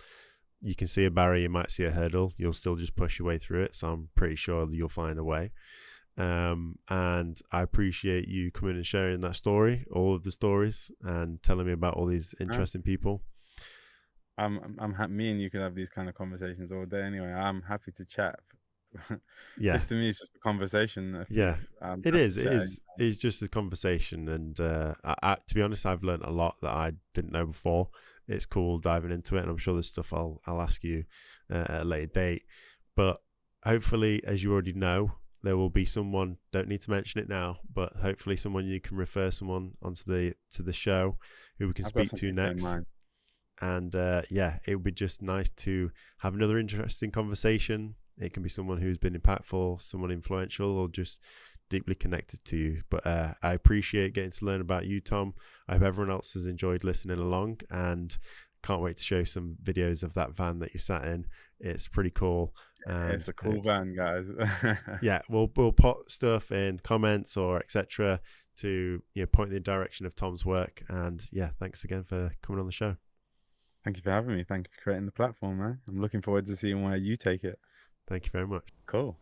B: you can see a barrier, you might see a hurdle, you'll still just push your way through it. So I'm pretty sure that you'll find a way. And I appreciate you coming and sharing that story, all of the stories, and telling me about all these interesting people.
A: Me and you could have these kind of conversations all day anyway. I'm happy to chat.
B: Yeah,
A: this to me is just a conversation.
B: It is. It's just a conversation, and to be honest, I've learned a lot that I didn't know before. It's cool diving into it, and I'm sure there's stuff I'll ask you at a later date. But hopefully, as you already know, there will be someone. Don't need to mention it now, but hopefully, someone you can refer someone onto the show who we can speak to next. And it would be just nice to have another interesting conversation. It can be someone who's been impactful, someone influential, or just deeply connected to you. But I appreciate getting to learn about you, Tom. I hope everyone else has enjoyed listening along, and can't wait to show some videos of that van that you sat in. It's pretty cool.
A: It's a cool van, guys.
B: Yeah, we'll put stuff in comments or etc. to point in the direction of Tom's work. And thanks again for coming on the show.
A: Thank you for having me. Thank you for creating the platform, man. I'm looking forward to seeing where you take it.
B: Thank you very much.
A: Cool.